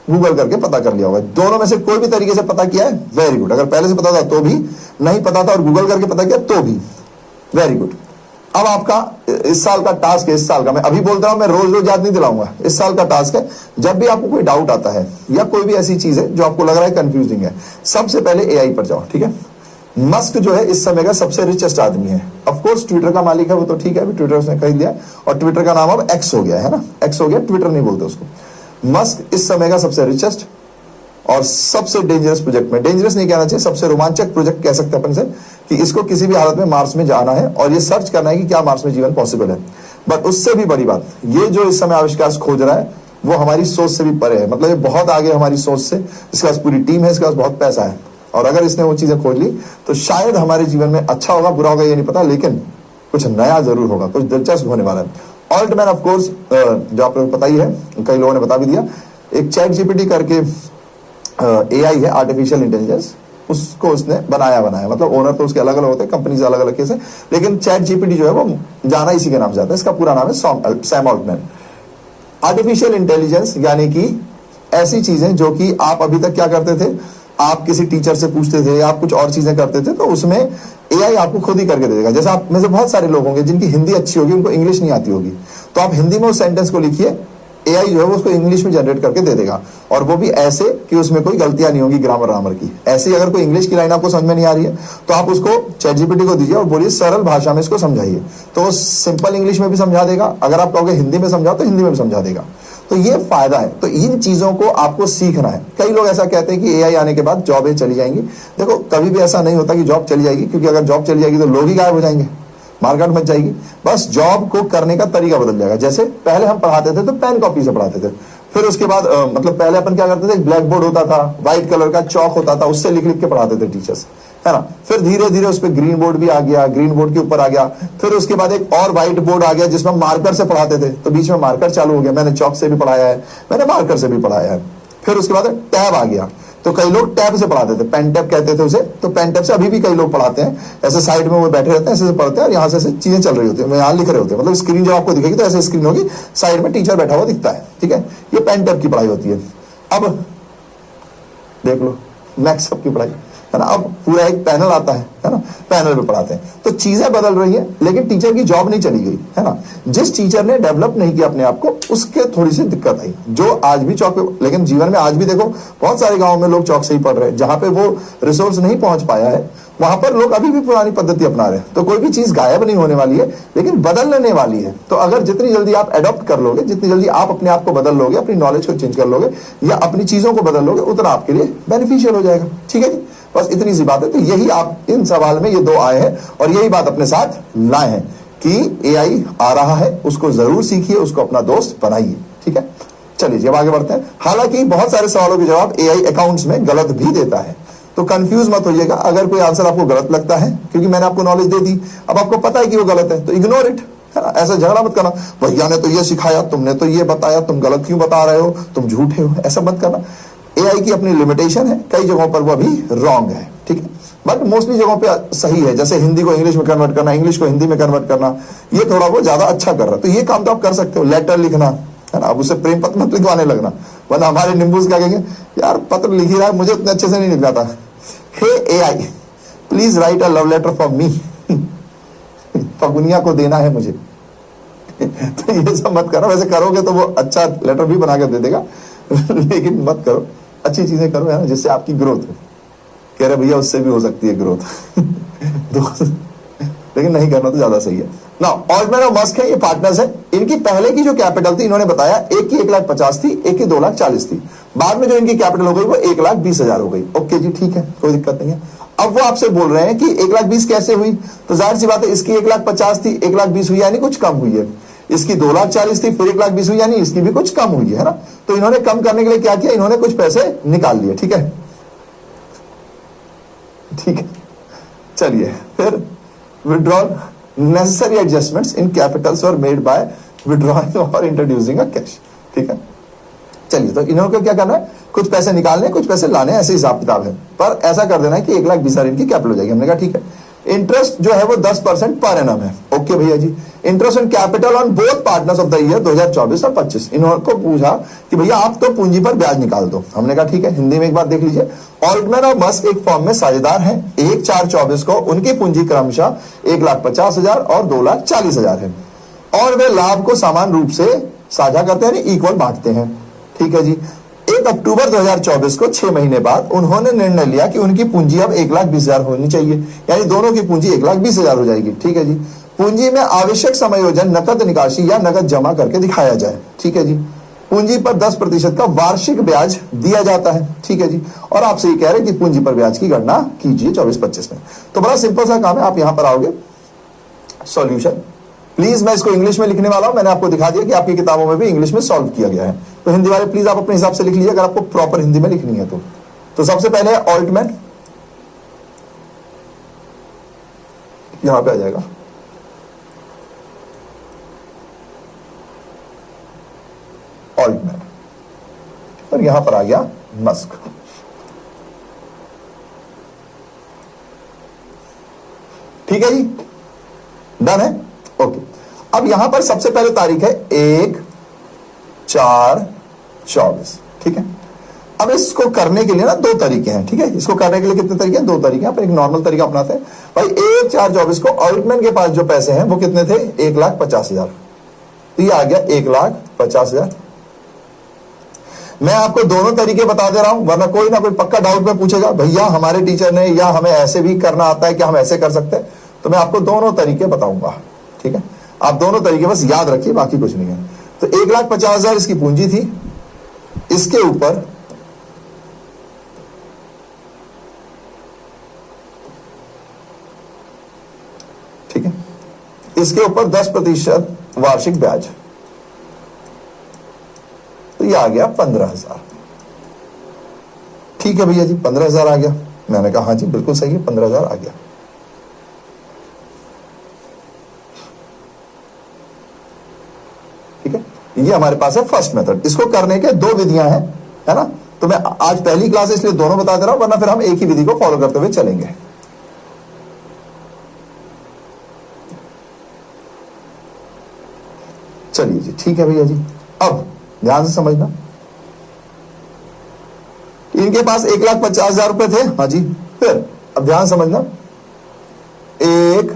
गूगल करके पता कर लिया होगा। दोनों में से कोई भी तरीके से पता किया है, वेरी गुड। अगर पहले से पता था तो भी, नहीं पता था और गूगल करके पता किया तो भी, वेरी गुड। अब आपका इस साल का टास्क है, इस साल का मैं अभी बोल रहा हूं, मैं रोज रोज याद नहीं दिलाऊंगा। इस साल का टास्क है, जब भी आपको कोई डाउट आता है या कोई भी ऐसी चीज है जो आपको लग रहा है कंफ्यूजिंग है, सबसे पहले एआई पर जाओ, ठीक है? मस्क जो है इस समय का सबसे रिचेस्ट आदमी है। ऑफ कोर्स ट्विटर का मालिक है वो तो ठीक है, अभी ट्विटर उसने खरीद लिया और ट्विटर का नाम अब एक्स हो गया है ना, एक्स हो गया, ट्विटर नहीं बोलते उसको। मस्क इस समय का सबसे रिचेस्ट और सबसे डेंजरस प्रोजेक्ट में, डेंजरस नहीं कहना चाहिए, सबसे रोमांचक प्रोजेक्ट कह सकते हैं अपन से, कि इसको किसी भी हालत में मार्स में जाना है और ये सर्च करना है कि क्या मार्स में जीवन पॉसिबल है। बट उससे भी बड़ी बात, ये जो इस समय आविष्कार खोज रहा है वो हमारी सोच से भी परे है, मतलब ये बहुत आगे हमारी सोच से। इसके पास पूरी टीम है, इसके पास बहुत पैसा है, और अगर इसने वो चीजें खोज ली तो शायद हमारे जीवन में अच्छा होगा बुरा होगा ये नहीं पता, लेकिन कुछ नया जरूर होगा, कुछ दिलचस्प होने वाला है। ऑल्टमैन ऑफ कोर्स जो आप लोगों को पता ही है, कई लोगों ने बता भी दिया, एक चैट जीपीटी करके एआई है, आर्टिफिशियल इंटेलिजेंस, उसको उसने बनाया मतलब ओनर तो उसके अलग अलग होते हैं, कंपनी अलग अलग केस है, लेकिन चैट जीपीटी जो है वो जाना इसी के नाम से जाता है। इसका पूरा नाम है सैम ऑल्टमैन। आर्टिफिशियल इंटेलिजेंस यानी कि ऐसी चीजें जो कि आप अभी तक क्या करते थे, आप किसी टीचर से पूछते थे, आप कुछ और चीजें करते थे, तो उसमें एआई आपको खुद ही करके दे देगा। जैसे आप में से बहुत सारे लोग होंगे जिनकी हिंदी अच्छी होगी, उनको इंग्लिश नहीं आती होगी, तो आप हिंदी में उस सेंटेंस को लिखिए, एआई जो है वो उसको इंग्लिश में जनरेट करके दे देगा, और वो भी ऐसे कि उसमें कोई गलतियां नहीं होंगी ग्रामर रामर की। ऐसे ही अगर कोई इंग्लिश की लाइन आपको समझ में नहीं आ रही है तो आप उसको चैट जीपीटी को दीजिए और बोलिए सरल भाषा में इसको समझाइए, तो वो सिंपल इंग्लिश में भी समझा देगा। अगर आप कहोगे हिंदी में समझाओ तो हिंदी में भी समझा देगा। तो ये फायदा है, तो इन चीजों को आपको सीखना है। कई लोग ऐसा कहते हैं कि एआई आने के बाद जॉबें चली जाएंगी। देखो कभी भी ऐसा नहीं होता कि जॉब चली जाएगी, क्योंकि अगर जॉब चली जाएगी तो लोग ही गायब हो जाएंगे, मार्केट मच जाएगी। बस जॉब को करने का तरीका बदल जाएगा। जैसे पहले हम पढ़ाते थे तो पेन कॉपी से पढ़ाते थे, फिर उसके बाद मतलब पहले अपन क्या करते थे, ब्लैक बोर्ड होता था, व्हाइट कलर का चौक होता था, उससे लिख लिख के पढ़ाते थे टीचर्स, है ना। फिर धीरे धीरे उस पर ग्रीन बोर्ड भी आ गया, ग्रीन बोर्ड के ऊपर आ गया, फिर उसके बाद एक और व्हाइट बोर्ड आ गया जिसमें मार्कर से पढ़ाते थे, तो बीच में मार्कर चालू हो गया। मैंने चौक से भी पढ़ाया है, मैंने मार्कर से भी पढ़ाया है। फिर उसके बाद टैब आ गया, तो कई लोग टैब से पढ़ाते थे, पेन टैब कहते थे उसे, तो पेन टैब से अभी भी कई लोग पढ़ाते हैं। ऐसे साइड में वो बैठे रहते हैं, ऐसे पढ़ते हैं और यहाँ से चीजें चल रही होती है, यहाँ लिख रहे होते हैं, मतलब स्क्रीन जब आपको दिखेगी तो ऐसे स्क्रीन होगी, साइड में टीचर बैठा हुआ दिखता है, ठीक है। ये पेन टैब की पढ़ाई होती है। अब देख लो मैक्सअप की पढ़ाई, है ना, अब पूरा एक पैनल आता है ना, पैनल पे पढ़ाते हैं। तो चीजें बदल रही हैं, लेकिन टीचर की जॉब नहीं चली गई, है ना। जिस टीचर ने डेवलप नहीं किया अपने आप को, उसके थोड़ी सी दिक्कत आई, जो आज भी चौक पे, लेकिन जीवन में आज भी देखो बहुत सारे गांव में लोग चौक से ही पढ़ रहे हैं। जहां पे वो रिसोर्स नहीं पहुंच पाया है, वहां पर लोग अभी भी पुरानी पद्धति अपना रहे हैं। तो कोई भी चीज गायब नहीं होने वाली है, लेकिन बदलने वाली है। तो अगर जितनी जल्दी आप एडॉप्ट कर लोगे, जितनी जल्दी आप अपने आप को बदल लोगे, अपनी नॉलेज को चेंज कर लोगे या अपनी चीजों को बदल लोगे, उतना आपके लिए बेनिफिशियल हो जाएगा, ठीक है जी। बस इतनी सी बात है। तो यही आप इन सवाल में ये दो आए हैं और यही बात अपने साथ लाए हैं कि एआई आ रहा है, उसको जरूर सीखिए, उसको अपना दोस्त बनाइए। ठीक है, चलिए जी अब आगे बढ़ते हैं। हालांकि बहुत सारे सवालों के जवाब एआई अकाउंट्स में गलत भी देता है, तो कंफ्यूज मत होइएगा अगर कोई आंसर आपको गलत लगता है, क्योंकि मैंने आपको नॉलेज दे दी, अब आपको पता है कि वो गलत है, तो इग्नोर इट, है ना। ऐसा झगड़ा मत करना, भैया ने तो ये सिखाया, तुमने तो ये बताया, तुम गलत क्यों बता रहे हो, तुम झूठे हो, ऐसा मत करना। एआई की अपनी लिमिटेशन है, कई जगहों पर वो अभी रॉन्ग है, ठीक है, बट मोस्टली जगहों पे सही है। जैसे हिंदी को इंग्लिश में कन्वर्ट करना, इंग्लिश को हिंदी में कन्वर्ट करना, ये थोड़ा वो ज्यादा अच्छा कर रहा है, तो ये काम तो आप कर सकते हो। लेटर लिखना, है ना, अब उसे प्रेम पत्र मत लिखवाने लगना, वरना हमारे निम्बूस क्या कहेंगे, यार पत्र लिख ही रहा है, मुझे उतने अच्छे से नहीं लिखना था। Hey AI, please write a love letter for me, Phaguniya को देना है मुझे। तो ये सब मत करो, वैसे करोगे तो वो अच्छा लेटर भी बना कर दे देगा, लेकिन मत करो, अच्छी चीजें करो, है ना, जिससे आपकी ग्रोथ हो। कह रहे भैया उससे भी हो सकती है ग्रोथ लेकिन नहीं करना तो ज्यादा सही है ना। ऑल्टमैन और मस्क है, ये पार्टनर्स है। इनकी पहले की जो कैपिटल थी, इन्होंने बताया एक की 1,50,000 थी, एक की 2,40,000 थी। बाद में जो इनकी कैपिटल हो गई वो 1,20,000 हो गई। ओके जी, ठीक है, कोई दिक्कत नहीं है। अब वो आपसे बोल रहे हैं कि 1,20,000 कैसे हुई, तो जाहिर सी बात है, इसकी 1,50,000 थी, 1,20,000 हुई, यानी कुछ कम हुई है। इसकी 2,40,000 थी, फिर 1,20,000 हुई, यानी इसकी भी कुछ कम हुई है ना। तो इन्होंने कम करने के लिए क्या किया, इन्होंने कुछ पैसे निकाल लिए। ठीक है, ठीक है, चलिए फिर withdrawal necessary adjustments in capitals were made by withdrawing or introducing a cash। ठीक है, चलिए, तो इन्होंने क्या करना है, कुछ पैसे निकालने, कुछ पैसे लाने, ऐसे हिसाब किताब है, पर ऐसा कर देना है कि 1,20,000 इनकी कैपिटल हो जाएगी। हमने कहा ठीक है। इंटरेस्ट जो है वो 10% पर एनम है। ओके भैया जी। Interest on capital on both partners of the year 2024 और 25। इन्होंने पूछा कि भैया आप तो पूंजी पर ब्याज निकाल दो। हमने कहा ठीक है। हिंदी में एक बार देख लीजिए, ऑल्टमैन और मस्क एक फॉर्म में साझेदार हैं। 1/4/24 को उनकी पूंजी क्रमशः 1,50,000 और 2,40,000 है, और वे लाभ को समान रूप से साझा करते हैं, इक्वल बांटते हैं। ठीक है जी। 1 अक्टूबर 2024 को 6 महीने बाद उन्होंने निर्णय लिया कि उनकी पूंजी अब 1,20,000 होनी चाहिए, यानी दोनों की पूंजी 1,20,000 हो जाएगी। ठीक है जी। पूंजी में आवश्यक समायोजन नकद निकासी या नकद जमा करके दिखाया जाए। ठीक है जी। पूंजी पर 10% का वार्षिक ब्याज दिया जाता है। ठीक है जी। और आपसे ये कह रहे हैं कि पूंजी पर ब्याज की गणना कीजिए 24-25 में। तो बड़ा सिंपल सा काम है, आप यहां पर आओगे, सॉल्यूशन। प्लीज मैं इसको इंग्लिश में लिखने वाला हूं, मैंने आपको दिखा दिया कि आपकी किताबों में भी इंग्लिश में सॉल्व किया गया है। तो हिंदी वाले प्लीज आप अपने हिसाब से लिख लीजिए, अगर आपको प्रॉपर हिंदी में लिखनी है तो सबसे पहले है ऑल्टमैन, यहां पे आ जाएगा। ऑल्टमैन, और यहां पर आ गया मस्क। ठीक है जी, डन है। ओके, अब यहां पर सबसे पहले तारीख है 1/4/24। ठीक है। अब इसको करने के लिए ना 2 तरीके हैं। ठीक है, इसको करने के लिए कितने तरीके हैं, 2 तरीके हैं। पर एक नॉर्मल तरीका अपनाते हैं। भाई 1/4/24 को ऑल्टमैन के पास जो पैसे हैं वो कितने थे, 1,50,000, तो ये आ गया 1,50,000। मैं आपको दोनों तरीके बता दे रहा हूं, वरना कोई ना कोई पक्का डाउट में पूछेगा, भैया हमारे टीचर ने या हमें ऐसे भी करना आता है, क्या हम ऐसे कर सकते हैं? तो मैं आपको दोनों तरीके बताऊंगा। ठीक है, आप दोनों तरीके बस याद रखिए, बाकी कुछ नहीं है। तो 1,50,000 इसकी पूंजी थी, इसके ऊपर ठीक है, इसके ऊपर 10% वार्षिक ब्याज, तो ये आ गया 15,000। ठीक है भैया जी, 15,000 आ गया। मैंने कहा हाँ जी बिल्कुल सही है, 15,000 आ गया। ठीक है, ये हमारे पास है फर्स्ट मेथड। इसको करने के 2 विधियां हैं, है ना। तो मैं आज पहली क्लास है इसलिए दोनों बता दे रहा हूं, वरना फिर हम एक ही विधि को फॉलो करते हुए चलेंगे। चलिए जी, ठीक है भैया जी। अब ध्यान से समझना, इनके पास 1,50,000 रुपए थे। हाँ जी, फिर अब ध्यान समझना, 1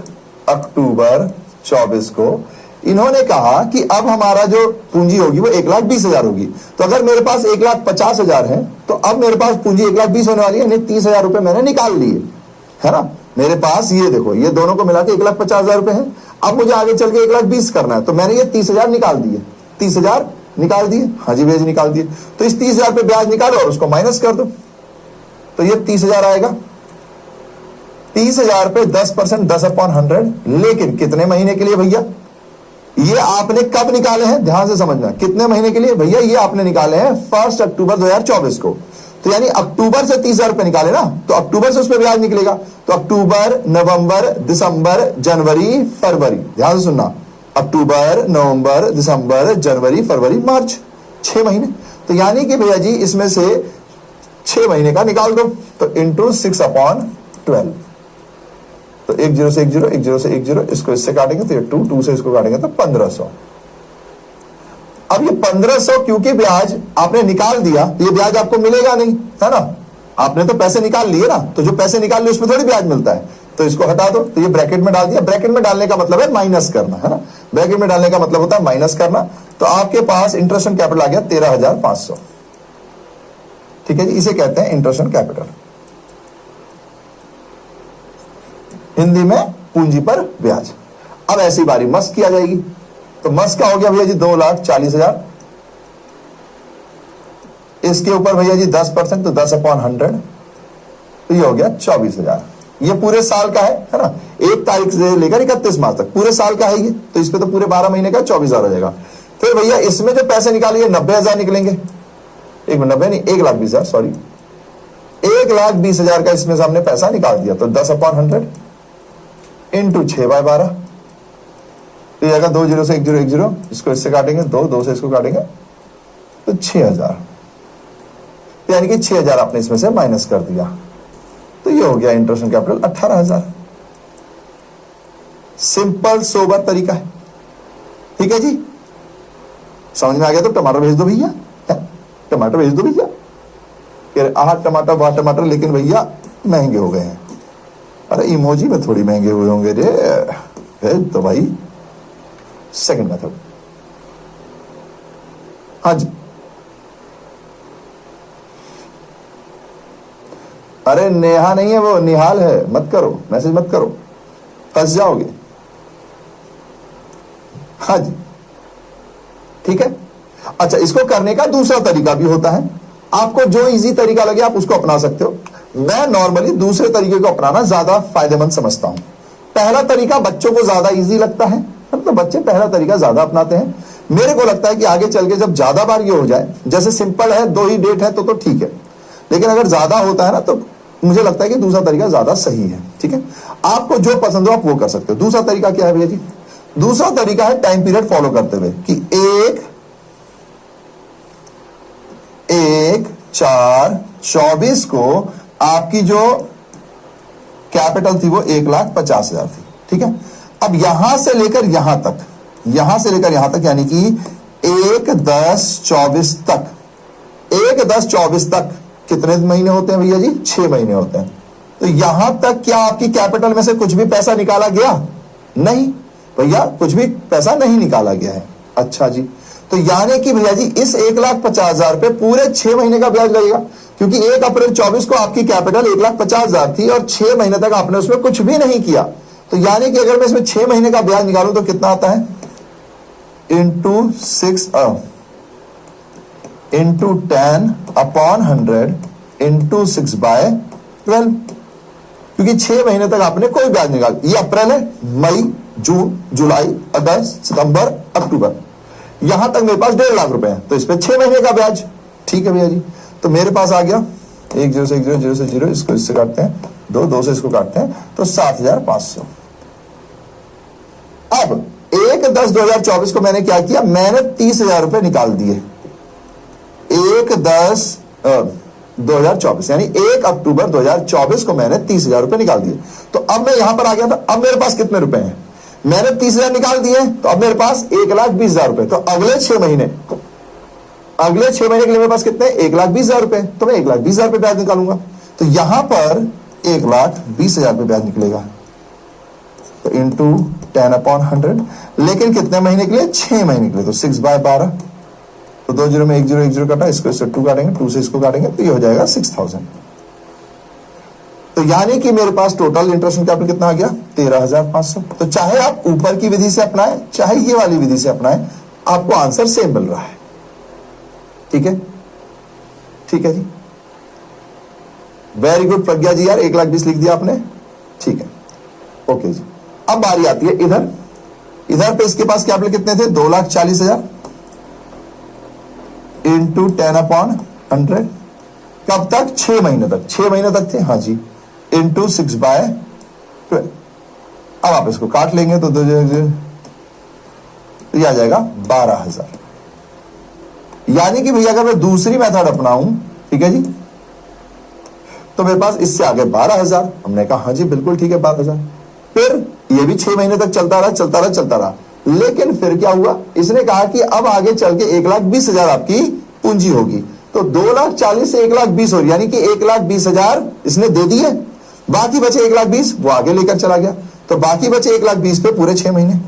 अक्टूबर 24 को इन्होंने कहा कि अब हमारा जो पूंजी होगी वो 1,20,000 होगी। तो अगर मेरे पास 1,50,000 है तो अब मेरे पास पूंजी 1,20,000 होने वाली है, यानी 30,000 रुपए मैंने निकाल लिए, है ना। मेरे पास ये देखो, ये दोनों को मिला के 1,50,000 रुपए है। अब मुझे आगे चल के 1,20,000 करना है, तो मैंने ये 30,000 निकाल दिए। 30,000 निकाल दिए, हाँ जी ब्याज निकाल दिए। तो इस 30,000 पे ब्याज निकालो और उसको माइनस कर दो, तो ये 30,000 आएगा। 30,000 पे 10%, 10/100, लेकिन कितने महीने के लिए भैया? ये आपने कब निकाले हैं, ध्यान से समझना, कितने महीने के लिए भैया? ये आपने निकाले हैं 1 अक्टूबर 2024 को। तो यानी अक्टूबर से 30,000 रुपए निकाले ना, तो अक्टूबर से उस पर ब्याज निकलेगा। तो अक्टूबर, नवंबर, दिसंबर, जनवरी, फरवरी, ध्यान से सुनना, अक्टूबर, नवंबर, दिसंबर, जनवरी, फरवरी, मार्च, 6 महीने। तो यानी कि भैया जी इसमें से 6 महीने का निकाल दो, तो इंटू 6/12। तो 10 से 10, 10 से 10, इसको इससे काटेंगे तो ये 2 से इसको काटेंगे तो 1500। अब ये 1500 क्योंकि ब्याज आपने निकाल दिया, ये ब्याज आपको मिलेगा नहीं, है ना? आपने तो पैसे निकाल लिए ना, तो जो पैसे निकाल लिए उसमें थोड़ी ब्याज मिलता है, तो इसको हटा दो। तो ये ब्रैकेट में डाल दिया। ब्रैकेट में डालने का मतलब है माइनस करना, है ना? ब्रैकेट में डालने का मतलब होता है माइनस करना। तो आपके पास इंटरेस्ट ऑन कैपिटल आ गया 13,500। ठीक है जी, इसे कहते हैं इंटरेस्ट ऑन कैपिटल, हिंदी में पूंजी पर ब्याज। अब ऐसी बारी मस्क की आ जाएगी। तो मस्क का हो गया भैया जी 2,40,000। इसके ऊपर भैया जी 10%, तो 10/100, तो ये हो गया 24,000। ये पूरे साल का है ना? 1 तारीख से लेकर 31 मार्च तक पूरे साल का है ये। तो इस पे तो पूरे 12 महीने का 24,000 हो जाएगा। फिर भैया इसमें जो पैसे निकालेंगे 90,000 निकलेंगे। 90 नहीं, 1,20,000, सॉरी, 1,20,000 का इसमें से हमने पैसा निकाल दिया। तो 10/100 इंटू 6/12, तो ये आएगा 2 0 से 1 0 1 0, इसको इससे काटेंगे 2 से इसको काटेंगे तो 6,000। यानी कि 6,000 आपने इसमें से माइनस कर दिया। तो ये हो गया interest on capital 18,000। Simple sober तरीका है। ठीक है जी, समझ में आ गया? तो टमाटर भेज दो भैया, टमाटर भेज दो भैया। टमाटर वाह टमाटर, लेकिन भैया महंगे हो गए हैं। अरे इमोजी में थोड़ी महंगे हुए होंगे रे, भेज तो भाई। सेकंड मेथड, हाँ जी। अरे नेहा नहीं है, वो निहाल है, मत करो, मैसेज मत करो, फंस जाओगे। हाँ जी, ठीक है। अच्छा, इसको करने का दूसरा तरीका भी होता है। आपको जो इजी तरीका लगे आप उसको अपना सकते हो। मैं नॉर्मली दूसरे तरीके को अपनाना ज्यादा फायदेमंद समझता हूं। पहला तरीका बच्चों को ज्यादा इजी लगता है, मतलब बच्चे पहला तरीका ज्यादा अपनाते हैं। मेरे को लगता है कि आगे चल के जब ज्यादा बार ये हो जाए, जैसे सिंपल है 2 ही डेट है तो ठीक है, लेकिन अगर ज्यादा होता है ना तो मुझे लगता है कि दूसरा तरीका ज्यादा सही है। ठीक है, आपको जो पसंद हो आप वो कर सकते हो। दूसरा तरीका क्या है भैया जी? दूसरा तरीका है टाइम पीरियड फॉलो करते हुए कि 1/4/24 को आपकी जो कैपिटल थी वो 1,50,000 थी। ठीक है, अब यहां से लेकर यहां तक, यानी कि 1/10/24 तक, 1/10/24 तक कितने महीने होते हैं भैया जी? 6 महीने होते हैं। तो यहां तक क्या आपकी कैपिटल में से कुछ भी पैसा निकाला गया? नहीं भैया, कुछ भी पैसा नहीं निकाला गया है। अच्छा जी, तो यानी कि भैया जी इस 1,50,000 पे पूरे 6 महीने का ब्याज लगेगा, क्योंकि 1 अप्रैल 24 को आपकी कैपिटल 1,50,000 थी और 6 महीने तक आपने उसमें कुछ भी नहीं किया। तो यानी कि अगर मैं इसमें 6 महीने का ब्याज निकालूं तो कितना आता है? इंटू 10/100 इंटू 6/12, क्योंकि 6 महीने तक आपने कोई ब्याज निकाल, ये अप्रैल है, मई, जून, जुलाई, अगस्त, सितंबर, अक्टूबर, यहां तक मेरे पास 1.5 लाख रुपए हैं, तो इस पे 6 महीने का ब्याज। ठीक है भैया जी, तो मेरे पास आ गया 1 0 से 1 0, 0 से 0, इसको इससे काटते हैं 2 से इसको काटते हैं तो 7,500। अब 1/10/2024 को मैंने क्या किया? मैंने 30,000 रुपए निकाल दिए। 1/10/2024 यानी 1 अक्टूबर 2024 को मैंने 30,000 रुपए निकाल दिए। तो अब मैं यहां पर आ गया था। अब मेरे पास कितने रुपए हैं? मैंने 30,000 निकाल दिए, तो अब मेरे पास 1,20,000 रुपए। तो अगले 6 महीने के लिए मेरे पास कितने? 1,20,000 रुपए। तो मैं 1,20,000 रुपए ब्याज निकालूंगा। तो यहां पर 1,20,000 रुपए ब्याज निकलेगा, तो इंटू 10/100, लेकिन कितने महीने के लिए? 6 महीने के लिए। तो 6/12, तो 2 0 में 1 0 1 0 काटा, इसको इससे 2 काटेंगे, 2 से इसको काटेंगे, तो ये हो जाएगा 6,000। तो यानी कि मेरे पास टोटल इंटरेस्ट ऑन कैपिटल कितना आ गया? 13,500। तो चाहे आप ऊपर की विधि से अपनाएं, चाहे ये वाली विधि से अपनाएं, आपको आंसर सेम मिल रहा है। ठीक है, ठीक है जी, वेरी गुड प्रज्ञा जी, यार 1,20,000 लिख दिया आपने। ठीक है, ओके जी। अब बारी आती है इधर, इधर पे इसके पास कैपिटल कितने थे, 2,40,000 इंटू 10/100, कब तक, 6 महीने तक, 6 महीने तक थे, हाँ जी, इंटू 6/12। अब आप इसको काट लेंगे तो ये आ जाएगा 12,000। यानी कि भैया अगर मैं दूसरी मेथड अपनाऊं, ठीक है जी, तो मेरे पास इससे आगे 12,000। हमने कहा हाँ जी बिल्कुल ठीक है 12,000। फिर ये भी 6 महीने तक चलता रहा चलता रहा चलता रहा, लेकिन फिर क्या हुआ, इसने कहा कि अब आगे चल के 1,20,000 आपकी पूंजी होगी। तो 2,40,000 से 1,20,000 हो, यानी कि 1,20,000 इसने दे दिए, बाकी बचे 1,20,000 वो आगे लेकर चला गया। तो बाकी बचे 1,20,000 पे पूरे 6 महीने।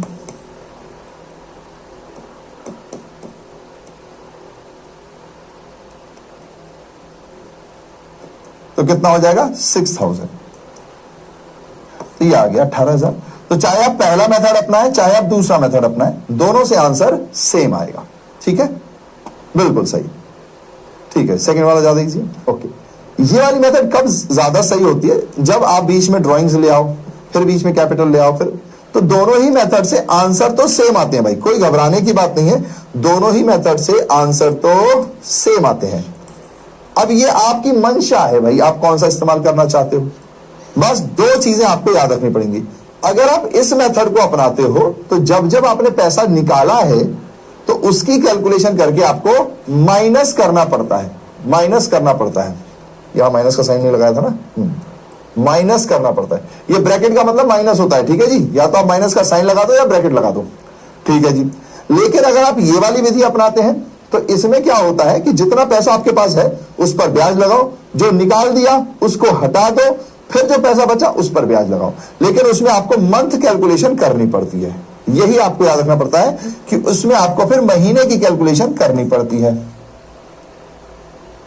तो कितना हो जाएगा 6,000। तो ये आ गया 18,000। तो चाहे आप पहला मेथड अपनाएं चाहे आप दूसरा मेथड अपनाएं, दोनों से आंसर सेम आएगा। ठीक है, बिल्कुल सही। ठीक है, सेकंड वाला ज्यादा इजी। ओके, ये वाली मेथड कब ज्यादा सही होती है, जब आप बीच में ड्राइंग्स ले आओ, फिर बीच में कैपिटल ले आओ, फिर तो दोनों ही मेथड से आंसर तो सेम आते हैं भाई, कोई घबराने की बात नहीं है, दोनों ही मेथड से आंसर तो सेम आते हैं। अब ये आपकी मंशा है भाई, आप कौन सा इस्तेमाल करना चाहते हो। बस दो चीजें आपको याद रखनी पड़ेंगी। अगर आप इस मेथड को अपनाते हो तो जब जब आपने पैसा निकाला है तो उसकी कैलकुलेशन करके आपको माइनस करना पड़ता है, माइनस करना पड़ता है। यहां माइनस का साइन नहीं लगाया था ना, माइनस करना पड़ता है। ये ब्रैकेट का मतलब माइनस होता है, ठीक है जी, या तो आप माइनस का साइन लगा दो या ब्रैकेट लगा दो, ठीक है जी। लेकिन अगर आप ये वाली विधि अपनाते हैं तो इसमें क्या होता है कि जितना पैसा आपके पास है उस पर ब्याज लगाओ, जो निकाल दिया उसको हटा दो, फिर जो पैसा बचा उस पर ब्याज लगाओ। लेकिन उसमें आपको मंथ कैलकुलेशन करनी पड़ती है, यही आपको याद रखना पड़ता है कि उसमें आपको फिर महीने की कैलकुलेशन करनी पड़ती है।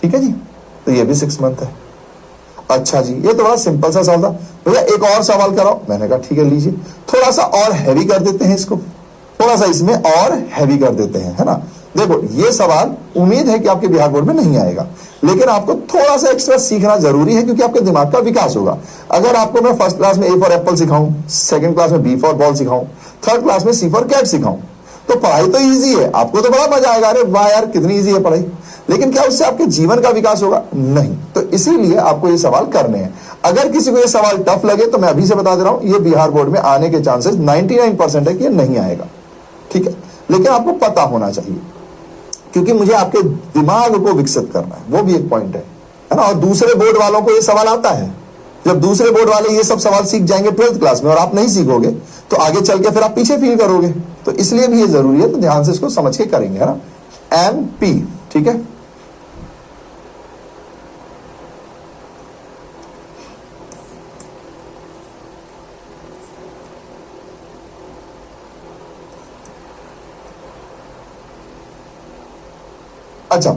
ठीक है जी, तो ये भी 6 मंथ है। अच्छा जी, ये तो बड़ा सिंपल सा सवाल था भैया, एक और सवाल कराओ। मैंने कहा ठीक है लीजिए, थोड़ा सा और हैवी कर देते हैं इसको, थोड़ा सा इसमें और हैवी कर देते हैं, है ना। देखो ये सवाल उम्मीद है कि आपके बिहार बोर्ड में नहीं आएगा, लेकिन आपको थोड़ा सा एक्स्ट्रा सीखना जरूरी है क्योंकि आपके दिमाग का विकास होगा। अगर आपको मैं फर्स्ट क्लास में A फॉर एप्पल सिखाऊं, सेकंड क्लास में B फॉर बॉल सिखाऊं, थर्ड क्लास में C फॉर कैट सिखाऊं, तो पढ़ाई तो इजी है, आपको तो बड़ा मजा आएगा, अरे वाह यार कितनी इजी है पढ़ाई। लेकिन क्या उससे आपके जीवन का विकास होगा? नहीं। तो इसीलिए आपको ये सवाल करने हैं। अगर किसी को ये सवाल टफ लगे तो मैं अभी से बता दे रहा हूं, ये बिहार बोर्ड में आने के चांसेस 99% है कि ये नहीं आएगा। ठीक है, लेकिन आपको पता होना चाहिए क्योंकि मुझे आपके दिमाग को विकसित करना है, वो भी एक पॉइंट है ना। और दूसरे बोर्ड वालों को ये सवाल आता है, जब दूसरे बोर्ड वाले ये सब सवाल सीख जाएंगे 12th क्लास में और आप नहीं सीखोगे तो आगे चल के फिर आप पीछे फील करोगे। तो इसलिए भी ये जरूरी है, तो ध्यान से इसको समझ के करेंगे, है ना। MP, ठीक है। अच्छा,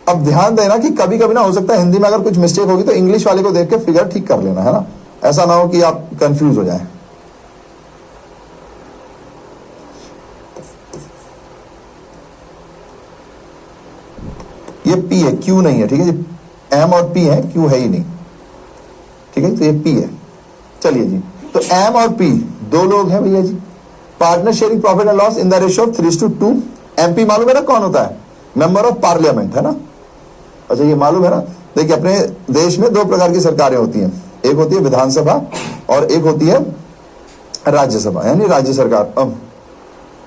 अब ध्यान देना कि कभी कभी ना हो सकता है हिंदी में अगर कुछ मिस्टेक होगी तो इंग्लिश वाले को देख के फिगर ठीक कर लेना, है ना। ऐसा ना हो कि आप कंफ्यूज हो जाएं। ये P है, Q नहीं है, ठीक है जी। M और P है, Q है ही नहीं, ठीक है। तो ये P है। चलिए जी, तो M और P दो लोग हैं भैया जी। Partner sharing profit and loss in the ratio of 3:2। MP मालूम है ना कौन होता है? मेंबर ऑफ पार्लियामेंट, है ना। अच्छा, ये मालूम है ना। देखिए, अपने देश में दो प्रकार की सरकारें होती हैं, एक होती है विधानसभा और एक होती है राज्यसभा, यानी राज्य सरकार।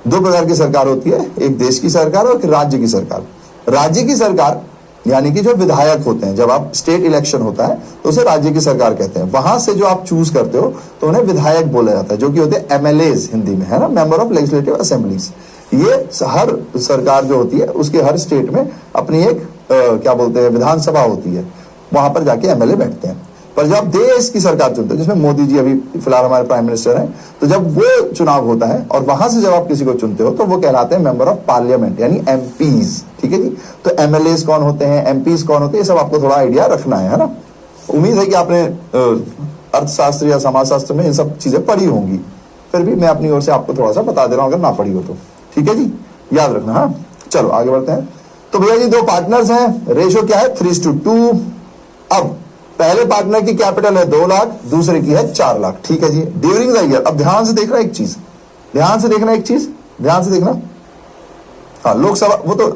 दो प्रकार की सरकार होती है, एक देश की सरकार और एक राज्य की सरकार। राज्य की सरकार यानी कि जो विधायक होते हैं, जब आप स्टेट इलेक्शन होता है तो उसे राज्य की सरकार कहते हैं। वहां से जो आप चूज करते हो तो उन्हें विधायक बोला जाता है, जो कि होते हैं MLAs हिंदी में, है ना, मेंबर ऑफ लेजिस्लेटिव असेंबलीज। ये हर सरकार जो होती है उसके हर स्टेट में अपनी एक क्या बोलते हैं विधानसभा होती है, वहां पर जाके MLA बैठते हैं। पर जब देश की सरकार चुनते हैं, जिसमें मोदी जी अभी फिलहाल हमारे प्राइम मिनिस्टर हैं, तो जब वो चुनाव होता है और वहां से जब आप किसी को चुनते हो तो वो कहलाते हैं मेंबर ऑफ पार्लियामेंट, यानी MPs। ठीक है जी। तो MLAs कौन होते हैं, MPs कौन होते हैं, ये सब आपको थोड़ा आइडिया रखना है ना। उम्मीद है कि आपने अर्थशास्त्र या समाजशास्त्र में इन सब चीजें पढ़ी होंगी, फिर भी मैं अपनी ओर से आपको थोड़ा सा बता दे रहा हूं अगर ना पढ़ी हो तो। ठीक है जी, याद रखना। हाँ, चलो आगे बढ़ते हैं। तो भैया जी दो पार्टनर्स हैं, रेशो क्या है 3:2। अब पहले पार्टनर की कैपिटल है 2 लाख, दूसरे की है 4 लाख। ठीक है जी, ड्यूरिंग द ईयर। अब ध्यान से देखना एक चीज, ध्यान से देखना एक चीज, ध्यान से देखना। हाँ, लोकसभा वो तो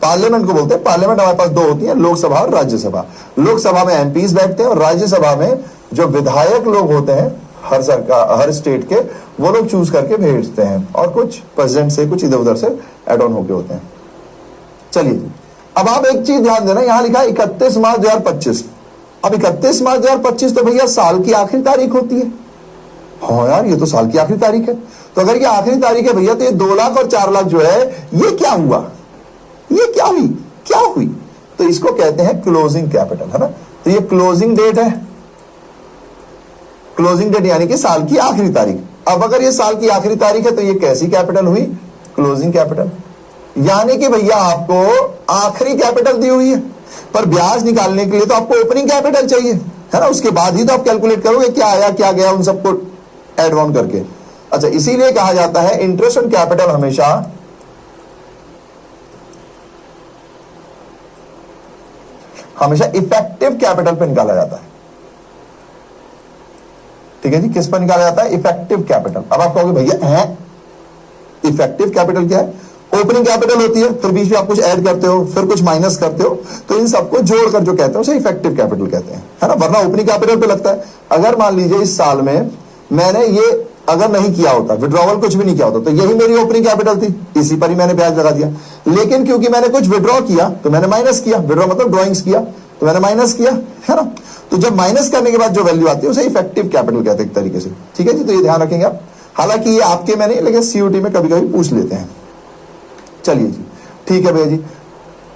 पार्लियामेंट को बोलते हैं। पार्लियामेंट हमारे पास 2 होती है, लोकसभा और राज्यसभा। लोकसभा में एमपीज बैठते हैं और राज्यसभा में जो विधायक लोग होते हैं हर सरकार, हर स्टेट के, वो लोग चूज करके भेजते हैं और कुछ प्रेसिडेंट से, कुछ इधर उधर से एड ऑन होके होते हैं। चलिए जी, अब आप एक चीज ध्यान देना, यहां लिखा है 31 मार्च 2025। अब 31 मार्च 2025 तो भैया साल की आखिरी तारीख होती है। हाँ यार, ये तो साल की आखिरी तारीख है। तो अगर ये आखिरी तारीख है भैया, तो ये 2 लाख और 4 लाख जो है, ये क्या हुआ, ये क्या हुई, क्या हुई? तो इसको कहते हैं क्लोजिंग कैपिटल, है ना। तो ये क्लोजिंग डेट है, क्लोजिंग डेट यानी कि साल की आखिरी तारीख। अब अगर ये साल की आखिरी तारीख है तो ये कैसी कैपिटल हुई? Closing capital. यानी कि भैया आपको आखिरी कैपिटल दी हुई है, पर ब्याज निकालने के लिए तो आपको ओपनिंग कैपिटल चाहिए, है ना। उसके बाद ही तो आप कैलकुलेट करोगे क्या आया क्या गया, उन सबको एड ऑन करके। अच्छा, इसीलिए कहा जाता है इंटरेस्ट ऑन कैपिटल हमेशा इफेक्टिव कैपिटल पे निकाला जाता है। ठीक है जी, किस पर निकाला जाता है? Effective capital. अब आप कहोगे भैया है इफेक्टिव कैपिटल क्या है? ओपनिंग कैपिटल होती है, फिर बीच में आप कुछ ऐड करते हो, फिर कुछ माइनस करते हो, तो इन सबको जोड़कर जो कहते हैं उसे इफेक्टिव कैपिटल कहते हैं, है ना। वरना ओपनिंग कैपिटल पे लगता है। अगर मान लीजिए इस साल में मैंने ये अगर नहीं किया होता, विड्रॉवल कुछ भी नहीं किया होता, तो यही मेरी ओपनिंग कैपिटल थी, इसी पर ही मैंने ब्याज लगा दिया। लेकिन क्योंकि मैंने कुछ विड्रॉ किया तो मैंने माइनस किया, विड्रॉ मतलब ड्रॉइंग्स किया तो मैंने माइनस किया, है ना। तो जब माइनस करने के बाद जो वैल्यू आती है उसे इफेक्टिव कैपिटल कहते हैं एक तरीके से। ठीक है जी, तो ये ध्यान रखेंगे आप। हालांकि ये आपके में नहीं, लेकिन सीयूटी में कभी कभी पूछ लेते हैं। चलिए जी, ठीक है भैया जी।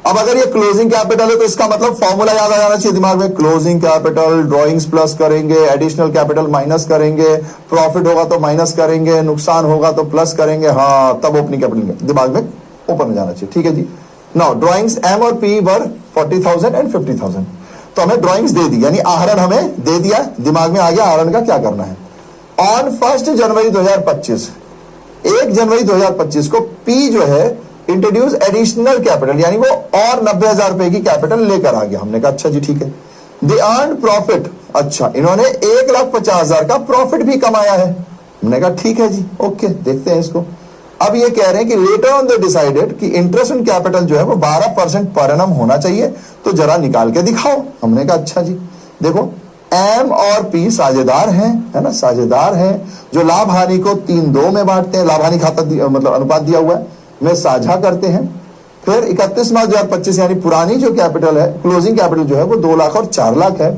अब अगर ये क्लोजिंग कैपिटल है तो इसका मतलब फॉर्मूला याद आ जाना चाहिए दिमाग में। क्लोजिंग कैपिटल, ड्रॉइंग्स प्लस करेंगे, एडिशनल कैपिटल माइनस करेंगे, प्रॉफिट होगा तो माइनस करेंगे, नुकसान होगा तो प्लस करेंगे, हाँ तब ओपनिंग कैपिटल दिमाग में ऊपर में जाना चाहिए। ठीक है जी। नाउ ड्रॉइंग्स एम और पी वर 40,000 एंड 50,000। तो हमें ड्रॉइंग्स दे दी, यानी आहरण हमें दे दिया, दिमाग में आ गया आहरण का क्या करना है। ऑन 1 जनवरी 2025, 1 जनवरी 2025 को पी जो है इंट्रोड्यूस एडिशनल कैपिटल, यानी वो और 90,000 रुपए की कैपिटल लेकर आ गया। हमने कहा अच्छा जी ठीक है। दे अर्न प्रॉफिट, अच्छा इन्होंने 1,50,000 का प्रॉफिट भी कमाया है। हमने कहा ठीक है जी, ओके देखते हैं इसको। अब ये कह रहे हैं कि लेटर ऑन दे डिसाइडेड कि इंटरेस्ट ऑन कैपिटल जो है वो 12% पर एनम होना चाहिए, तो जरा निकाल के दिखाओ। हमने कहा अच्छा जी, देखो एम और पी साझेदार हैं, है ना, साझेदार हैं, जो लाभ हानि को 3-2 में बांटते हैं। लाभ हानि खाता मतलब अनुपात दिया हुआ है, में साझा करते हैं। फिर 31 मार्च 2025 यानी पुरानी जो कैपिटल है, क्लोजिंग कैपिटल जो है वो 2 लाख और 4 लाख है।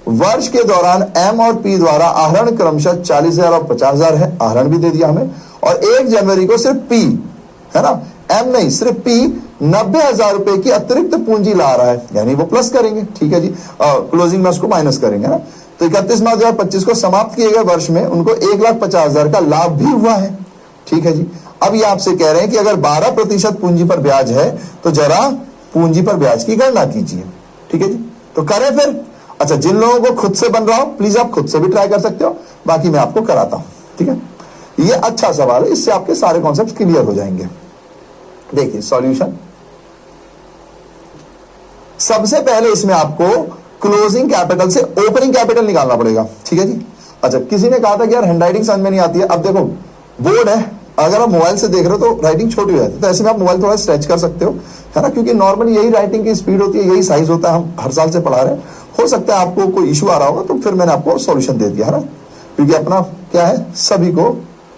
वर्ष के दौरान एम और पी द्वारा आहरण क्रमशः 40,000 और 50,000 है, आहरण भी दे दिया हमें। और 1 जनवरी को सिर्फ पी, है ना, एम नहीं, सिर्फ पी 90,000 रुपए की अतिरिक्त पूंजी ला रहा है, यानी वो प्लस करेंगे। ठीक है जी, क्लोजिंग में उसको माइनस करेंगे ना। तो 31 मार्च 2025 को समाप्त किए गए वर्ष में उनको 1,50,000 का लाभ भी हुआ है। ठीक है जी। अब ये आपसे कह रहे हैं कि अगर 12% पूंजी पर ब्याज है तो जरा पूंजी पर ब्याज की गणना कीजिए। ठीक है जी, तो करें फिर। अच्छा, जिन लोगों को खुद से बन रहा हो प्लीज आप खुद से भी ट्राई कर सकते हो, बाकी मैं आपको कराता हूं। ठीक है, ये अच्छा सवाल है, इससे आपके सारे कॉन्सेप्ट क्लियर हो जाएंगे। देखिए सॉल्यूशन, सबसे पहले इसमें आपको क्लोजिंग कैपिटल से ओपनिंग कैपिटल निकालना पड़ेगा। ठीक है जी। अच्छा, किसी ने कहा था कि यार हैंडराइटिंग समझ में नहीं आती है। अब देखो बोर्ड है, अगर आप मोबाइल से देख रहे हो तो राइटिंग छोटी हो जाती है, तो ऐसे में आप मोबाइल थोड़ा स्ट्रेच कर सकते हो, है ना, क्योंकि नॉर्मली यही राइटिंग की स्पीड होती है, यही साइज होता है, हम हर साल से पढ़ा रहे हैं। हो सकता है आपको कोई इशू आ रहा होगा, तो फिर मैंने आपको सॉल्यूशन दे दिया, है ना, क्योंकि अपना क्या है सभी को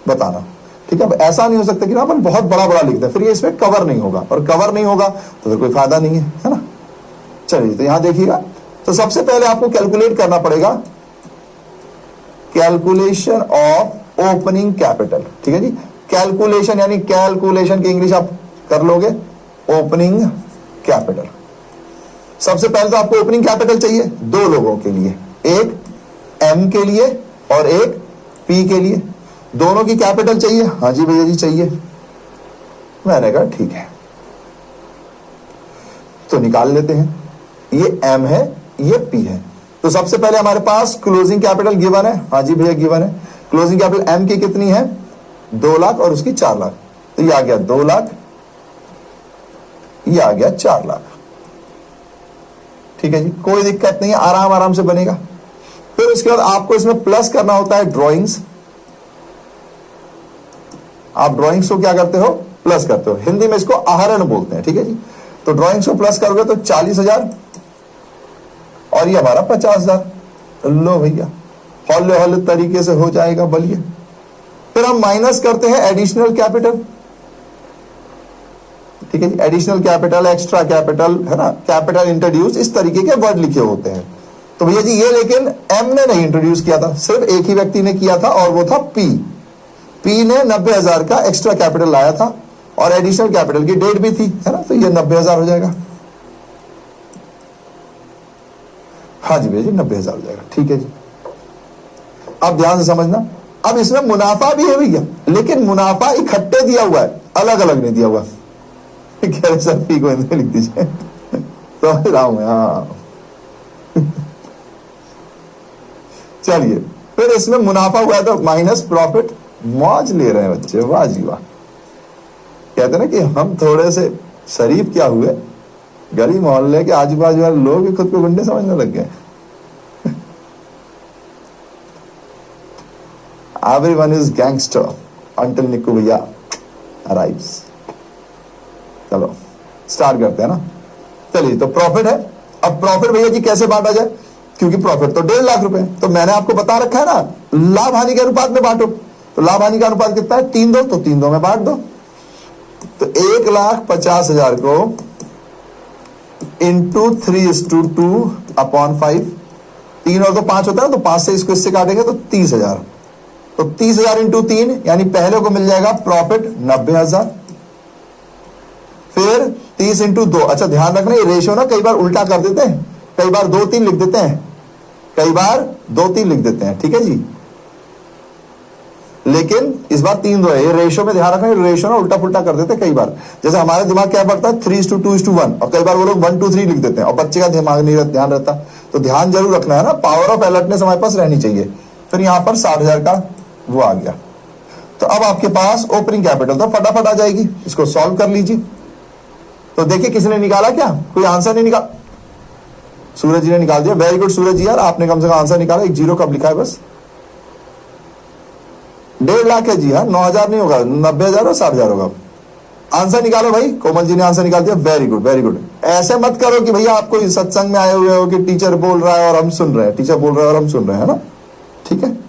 बताना। ठीक है, अब ऐसा नहीं हो सकता कि ना अपन बहुत बड़ा बड़ा लिख दें, फिर ये इसमें कवर नहीं होगा, और कवर नहीं होगा तो फिर कोई फायदा नहीं है ना। चलिए, तो यहां देखिएगा, तो सबसे पहले आपको कैलकुलेट करना पड़ेगा कैलकुलेशन ऑफ ओपनिंग कैपिटल। ठीक है जी, कैलकुलेशन यानी कैलकुलेशन की इंग्लिश आप कर लोगे ओपनिंग कैपिटल। सबसे पहले तो आपको ओपनिंग कैपिटल चाहिए 2 लोगों के लिए, एक एम के लिए और एक पी के लिए। दोनों की कैपिटल चाहिए? हाँ जी भैया जी चाहिए। मैंने कहा ठीक है, तो निकाल लेते हैं। ये एम है, ये पी है। तो सबसे पहले हमारे पास क्लोजिंग कैपिटल गिवन है। हाँ जी भैया गिवन है। क्लोजिंग कैपिटल एम की कितनी है? 2 लाख और उसकी 4 लाख। तो ये आ गया 2 लाख, ये आ गया 4 लाख। ठीक है जी, कोई दिक्कत नहीं है, आराम आराम से बनेगा। फिर उसके बाद आपको इसमें प्लस करना होता है ड्रॉइंग्स। आप ड्रॉइंग्स को क्या करते हो, प्लस करते हो, हिंदी में इसको आहरण बोलते हैं, ठीक है जी। तो ड्रॉइंग्स को प्लस करोगे तो 40,000 और ये हमारा 50,000। लो भैया, हौले हौले तरीके से हो जाएगा, बलिए। फिर हम माइनस करते हैं एडिशनल कैपिटल, ठीक है जी। एडिशनल कैपिटल, एक्स्ट्रा कैपिटल, है ना, कैपिटल इंट्रोड्यूस, इस तरीके के वर्ड लिखे होते हैं। तो भैया जी ये लेकिन एम ने नहीं इंट्रोड्यूस किया था, सिर्फ एक ही व्यक्ति ने किया था और वो था पी। पी ने 90,000 का एक्स्ट्रा कैपिटल लाया था और एडिशनल कैपिटल की डेट भी थी, है ना, तो ये 90,000 हो जाएगा। हाँ जी भैया जी 90,000 हो जाएगा, ठीक है जी। अब ध्यान से समझना, अब इसमें मुनाफा भी है भैया, लेकिन मुनाफा इकट्ठे दिया हुआ है, अलग अलग नहीं दिया हुआ। कह रहे सर पी को हिंदी लिख दीजिए, समझ रहा हूं मैं, हाँ। चलिए, फिर इसमें मुनाफा हुआ है तो माइनस प्रॉफिट। मौज ले रहे हैं बच्चे, वाह जी वाह। कहते ना कि हम थोड़े से शरीफ क्या हुए, गली मोहल्ले के आजू बाजू वाले लोग भी खुद को गुंडे समझने लग गए। Everyone is gangster until निक्कू भैया arrives। चलो स्टार्ट करते हैं ना। चलिए, तो प्रॉफिट है। अब प्रॉफिट भैया जी कैसे बांटा जाए, क्योंकि प्रॉफिट तो 1.5 लाख रुपए, तो मैंने आपको बता रखा है ना, लाभ हानि के अनुपात में बांटो। तो लाभ हानि का अनुपात कितना है, 3:2, तो 3:2 में बांट दो। तो 1,50,000 को इंटू 3:2/5, 3 और 2 5 होता है ना, तो 5 से इसको इससे काटेंगे तो 30,000। तो 30,000 इंटू 3, यानी पहले को मिल जाएगा प्रॉफिट 90,000। फिर 30 इंटू 2, अच्छा ध्यान रखना ये रेशियो ना कई बार उल्टा कर देते हैं, कई बार 2-3 लिख देते हैं, कई बार 2-3 लिख देते हैं, ठीक है जी। लेकिन इस बार 3:2 है, ये रेशियो में ध्यान रखना, रेशियो ना उल्टा पुल्टा कर देते हैं कई बार। जैसे हमारे दिमाग क्या पड़ता है 3:2:1, और कई बार वो लोग 1-2-3 लिख देते हैं और बच्चे का दिमाग नहीं ध्यान रहता। तो ध्यान जरूर रखना है ना, पावर ऑफ अलर्टनेस हमारे पास रहनी चाहिए। फिर यहां पर 60,000 का वो आ गया। तो अब आपके पास ओपनिंग कैपिटल तो फटाफट आ जाएगी, इसको सॉल्व कर लीजिए। तो देखिए किसने निकाला, क्या कोई आंसर नहीं निकाला, सूरज जी ने निकाल दिया। वेरी गुड सूरज जी, यार आपने कम से कम आंसर निकाला। एक जीरो कब लिखा है बस, 1.5 लाख है जी, हाँ 9,000 नहीं होगा, 90,000 और 60,000 होगा। आंसर निकालो भाई, कोमल जी ने आंसर निकाल दिया, वेरी गुड वेरी गुड। ऐसे मत करो कि भैया आप कोई सत्संग में आए हुए हो कि टीचर बोल रहा है और हम सुन रहे हैं, टीचर बोल रहा है और हम सुन रहे हैं, है ना, ठीक है।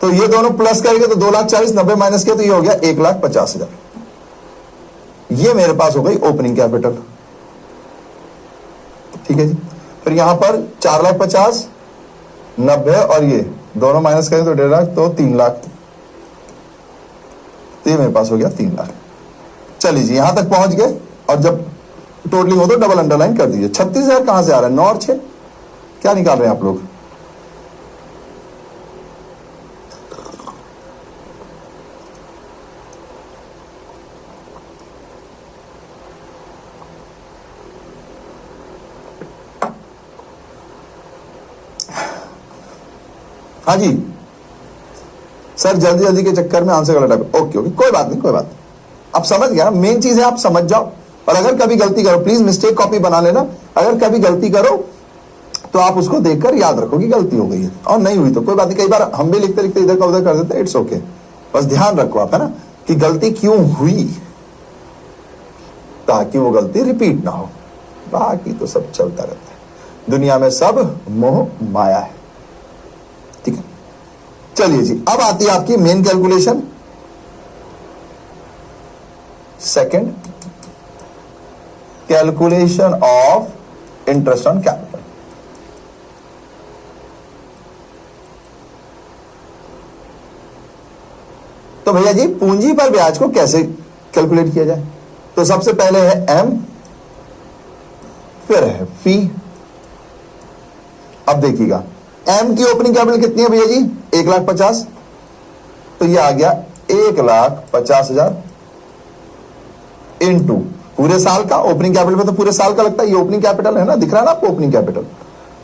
तो ये दोनों प्लस करेंगे तो 2,40,000, 90 माइनस किया तो ये हो गया 1,50,000। ये मेरे पास हो गई ओपनिंग कैपिटल, ठीक है जी। फिर यहां पर 4,50,000, 90 और ये दोनों माइनस करें तो 1.5 लाख, तो 3 लाख। तो ये मेरे पास हो गया 3 लाख। चलिए जी यहां तक पहुंच गए, और जब टोटलिंग हो तो डबल अंडरलाइन कर दीजिए। 36,000 कहां से आ रहा है, 9 और 6 क्या निकाल रहे हैं आप लोग। हाँ जी सर, जल्दी जल्दी के चक्कर में आंसर गलत है। ओके ओके, कोई बात नहीं कोई बात नहीं, आप समझ गया। मेन चीज है आप समझ जाओ, और अगर कभी गलती करो प्लीज मिस्टेक कॉपी बना लेना। अगर कभी गलती करो तो आप उसको देखकर याद रखो कि गलती हो गई है, और नहीं हुई तो कोई बात नहीं। कई बार हम भी लिखते लिखते इधर का उधर कर देते, इट्स ओके। बस ध्यान रखो आप, है ना, कि गलती क्यों हुई, ताकि वो गलती रिपीट ना हो। बाकी तो सब चलता रहता है, दुनिया में सब मोह माया है, ठीक है। चलिए जी, अब आती है आपकी main calculation, second calculation of interest on capital. तो भैया जी पूंजी पर ब्याज को कैसे कैलकुलेट किया जाए, तो सबसे पहले है एम, फिर है पी। अब देखिएगा एम की ओपनिंग कैपिटल कितनी है भैया जी, 1,50,000, तो ये आ गया 1,50,000 इंटू पूरे साल का। ओपनिंग कैपिटल में तो पूरे साल का लगता है, ये ओपनिंग कैपिटल है ना, दिख रहा है ना आपको ओपनिंग कैपिटल,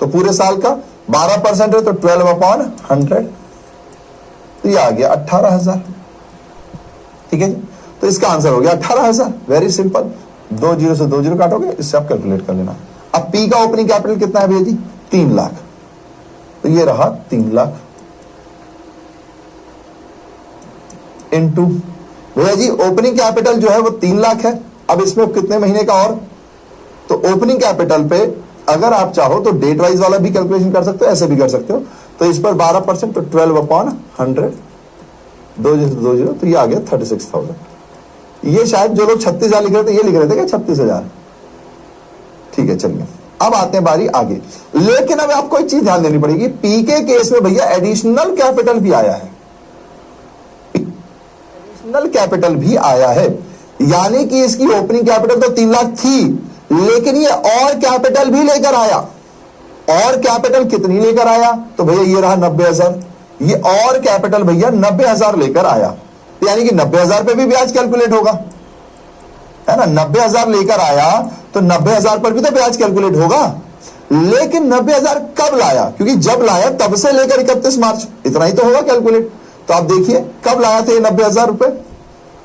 तो पूरे साल का 12% है तो 12/100, तो ये आ गया 18,000, ठीक है जी। तो इसका आंसर हो गया 18,000, वेरी सिंपल। 2 जीरो से 2 जीरो काटोगे, इससे आप कैलकुलेट कर लेना। अब पी का ओपनिंग कैपिटल कितना है भैया जी? 3 लाख, तो ये रहा 3 लाख इनटू भैया जी ओपनिंग कैपिटल जो है वो 3 लाख है। अब इसमें कितने महीने का और, तो ओपनिंग कैपिटल पे अगर आप चाहो तो डेट वाइज वाला भी कैलकुलेशन कर सकते हो, ऐसे भी कर सकते हो। तो इस पर 12%, तो 12/100, 2 जीरो 2 जीरो, तो ये आ गया 36,000। ये शायद जो लोग 36,000 लिख रहे थे, ये लिख रहे थे क्या 36,000? ठीक है, चलिए अब आते हैं बारी आगे। लेकिन अब आपको एक चीज ध्यान देनी पड़ेगी, पी के केस में भैया एडिशनल कैपिटल भी आया है, एडिशनल कैपिटल भी आया है, यानी कि इसकी ओपनिंग कैपिटल तो 3 लाख थी, लेकिन ये और कैपिटल भी लेकर आया। और कैपिटल कितनी लेकर आया? तो भैया ये रहा 90,000। ये और कैपिटल भैया 90,000 लेकर आया, यानी कि 90,000 पे भी ब्याज कैलकुलेट होगा, है ना। 90,000 लेकर आया तो 90,000 पर भी तो ब्याज कैलकुलेट होगा। लेकिन 90,000 कब लाया? क्योंकि जब लाया तब से लेकर 31 मार्च, इतना ही तो होगा कैलकुलेट। तो आप देखिए कब लाया थे 90,000 रुपए,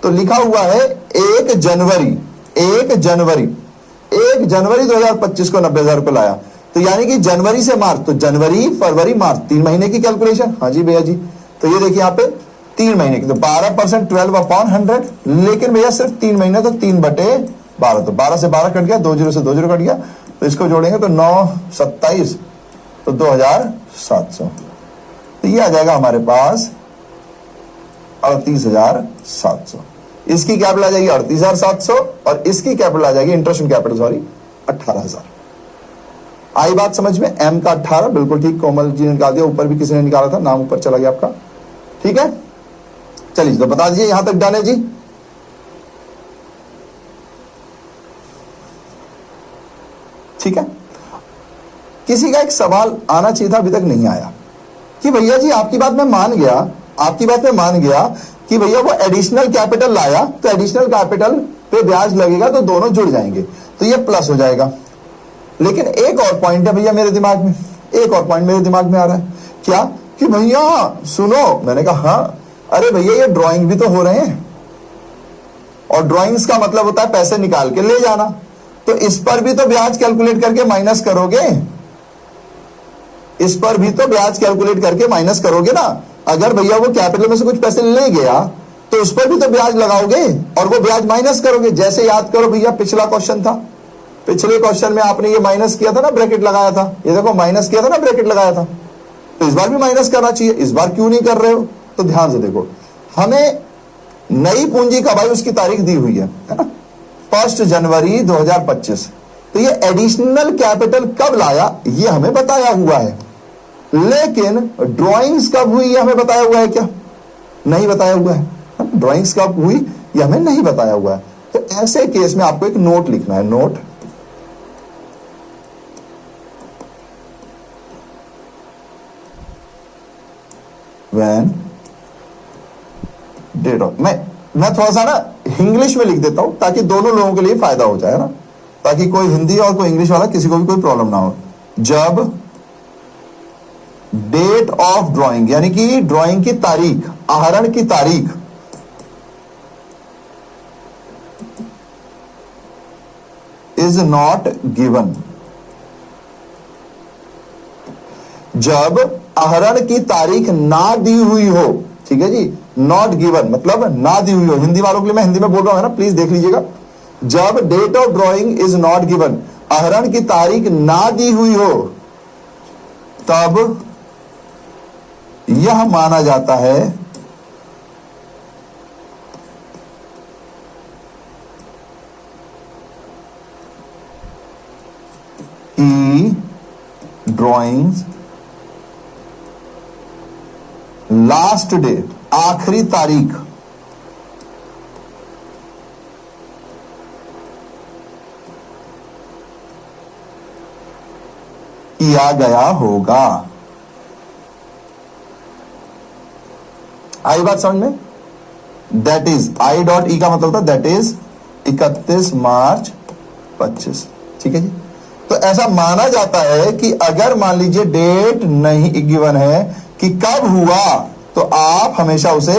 तो लिखा हुआ है 1 जनवरी 2025 को 90,000 रुपए लाया। तो यानी कि जनवरी से मार्च, तो जनवरी फरवरी मार्च 3 महीने की कैलकुलेशन। हाँ जी भैया जी, तो ये देखिए यहाँ पे 3 महीने की, तो 12% 12/100, लेकिन भैया सिर्फ 3 महीने, तो 3/12, तो 12 से 12 कट गया, 2 जीरो से 2 जीरो कट गया, तो इसको जोड़ेंगे तो 9 27, तो 2,700, तो ये आ जाएगा हमारे पास 38,700। इसकी कैपिटल आ जाएगी 38,700 और इसकी कैपिटल आ जाएगी इंटरेस्ट कैपिटल 18,000। आई बात समझ में? एम का 18 बिल्कुल ठीक, कोमल जी ने निकाल दिया, ऊपर भी किसी ने निकाला था, नाम ऊपर चला गया आपका। ठीक है, चलिए तो बता दीजिए यहां तक डन है जी। ठीक है, किसी का एक सवाल आना चाहिए था, अभी तक नहीं आया, कि भैया जी आपकी बात में मान गया कि भैया वो एडिशनल कैपिटल लाया, तो एडिशनल कैपिटल पे ब्याज लगेगा तो दोनों जुड़ जाएंगे, तो ये प्लस हो जाएगा। लेकिन एक और पॉइंट है भैया मेरे दिमाग में, एक और पॉइंट मेरे दिमाग में आ रहा है, क्या कि भैया सुनो, मैंने कहा हाँ, अरे भैया ये ड्राइंग भी तो हो रहे हैं, और ड्राइंग्स का मतलब होता है पैसे निकाल के ले जाना, तो इस पर भी तो ब्याज कैलकुलेट करके माइनस करोगे, इस पर भी तो ब्याज कैलकुलेट करके माइनस करोगे ना। अगर भैया वो कैपिटल में से कुछ पैसे ले गया तो उस पर भी तो ब्याज लगाओगे और वो ब्याज माइनस करोगे। जैसे याद करो भैया पिछला क्वेश्चन था, पिछले क्वेश्चन में आपने ये माइनस किया था ना, ब्रैकेट लगाया था, ये देखो माइनस किया था ना, ब्रैकेट लगाया था, तो इस बार भी माइनस करना चाहिए, इस बार क्यों नहीं कर रहे हो? तो ध्यान से देखो, हमें नई पूंजी कब आई उसकी तारीख दी हुई है ना, 1 जनवरी 2025, तो ये एडिशनल कैपिटल कब लाया ये हमें बताया हुआ है, लेकिन ड्राइंग्स कब हुई ये हमें बताया हुआ है क्या? नहीं बताया हुआ है। ड्राइंग्स कब हुई ये हमें नहीं बताया हुआ है। तो ऐसे केस में आपको एक नोट लिखना है, नोट व्हेन डेट ऑफ, मैं थोड़ा सा ना इंग्लिश में लिख देता हूं ताकि दोनों लोगों के लिए फायदा हो जाए ना, ताकि कोई हिंदी और कोई इंग्लिश वाला किसी को भी कोई प्रॉब्लम ना हो। जब डेट ऑफ ड्राइंग यानी कि ड्राइंग की तारीख, आहरण की तारीख इज नॉट गिवन, जब आहरण की तारीख ना दी हुई हो, ठीक है जी, नॉट गिवन मतलब ना दी हुई हो। हिंदी वालों के लिए मैं हिंदी में बोल रहा हूं ना, प्लीज देख लीजिएगा। जब date of drawing is not given, आहरण की तारीख ना दी हुई हो, तब यह माना जाता है कि ड्राइंग्स लास्ट डेट, आखिरी तारीख किया गया होगा। आई बात समझ में? That is I dot E का मतलब था दैट इज 31 मार्च 25। ठीक है जी, तो ऐसा माना जाता है कि अगर मान लीजिए डेट नहीं गिवन है कि कब हुआ, तो आप हमेशा उसे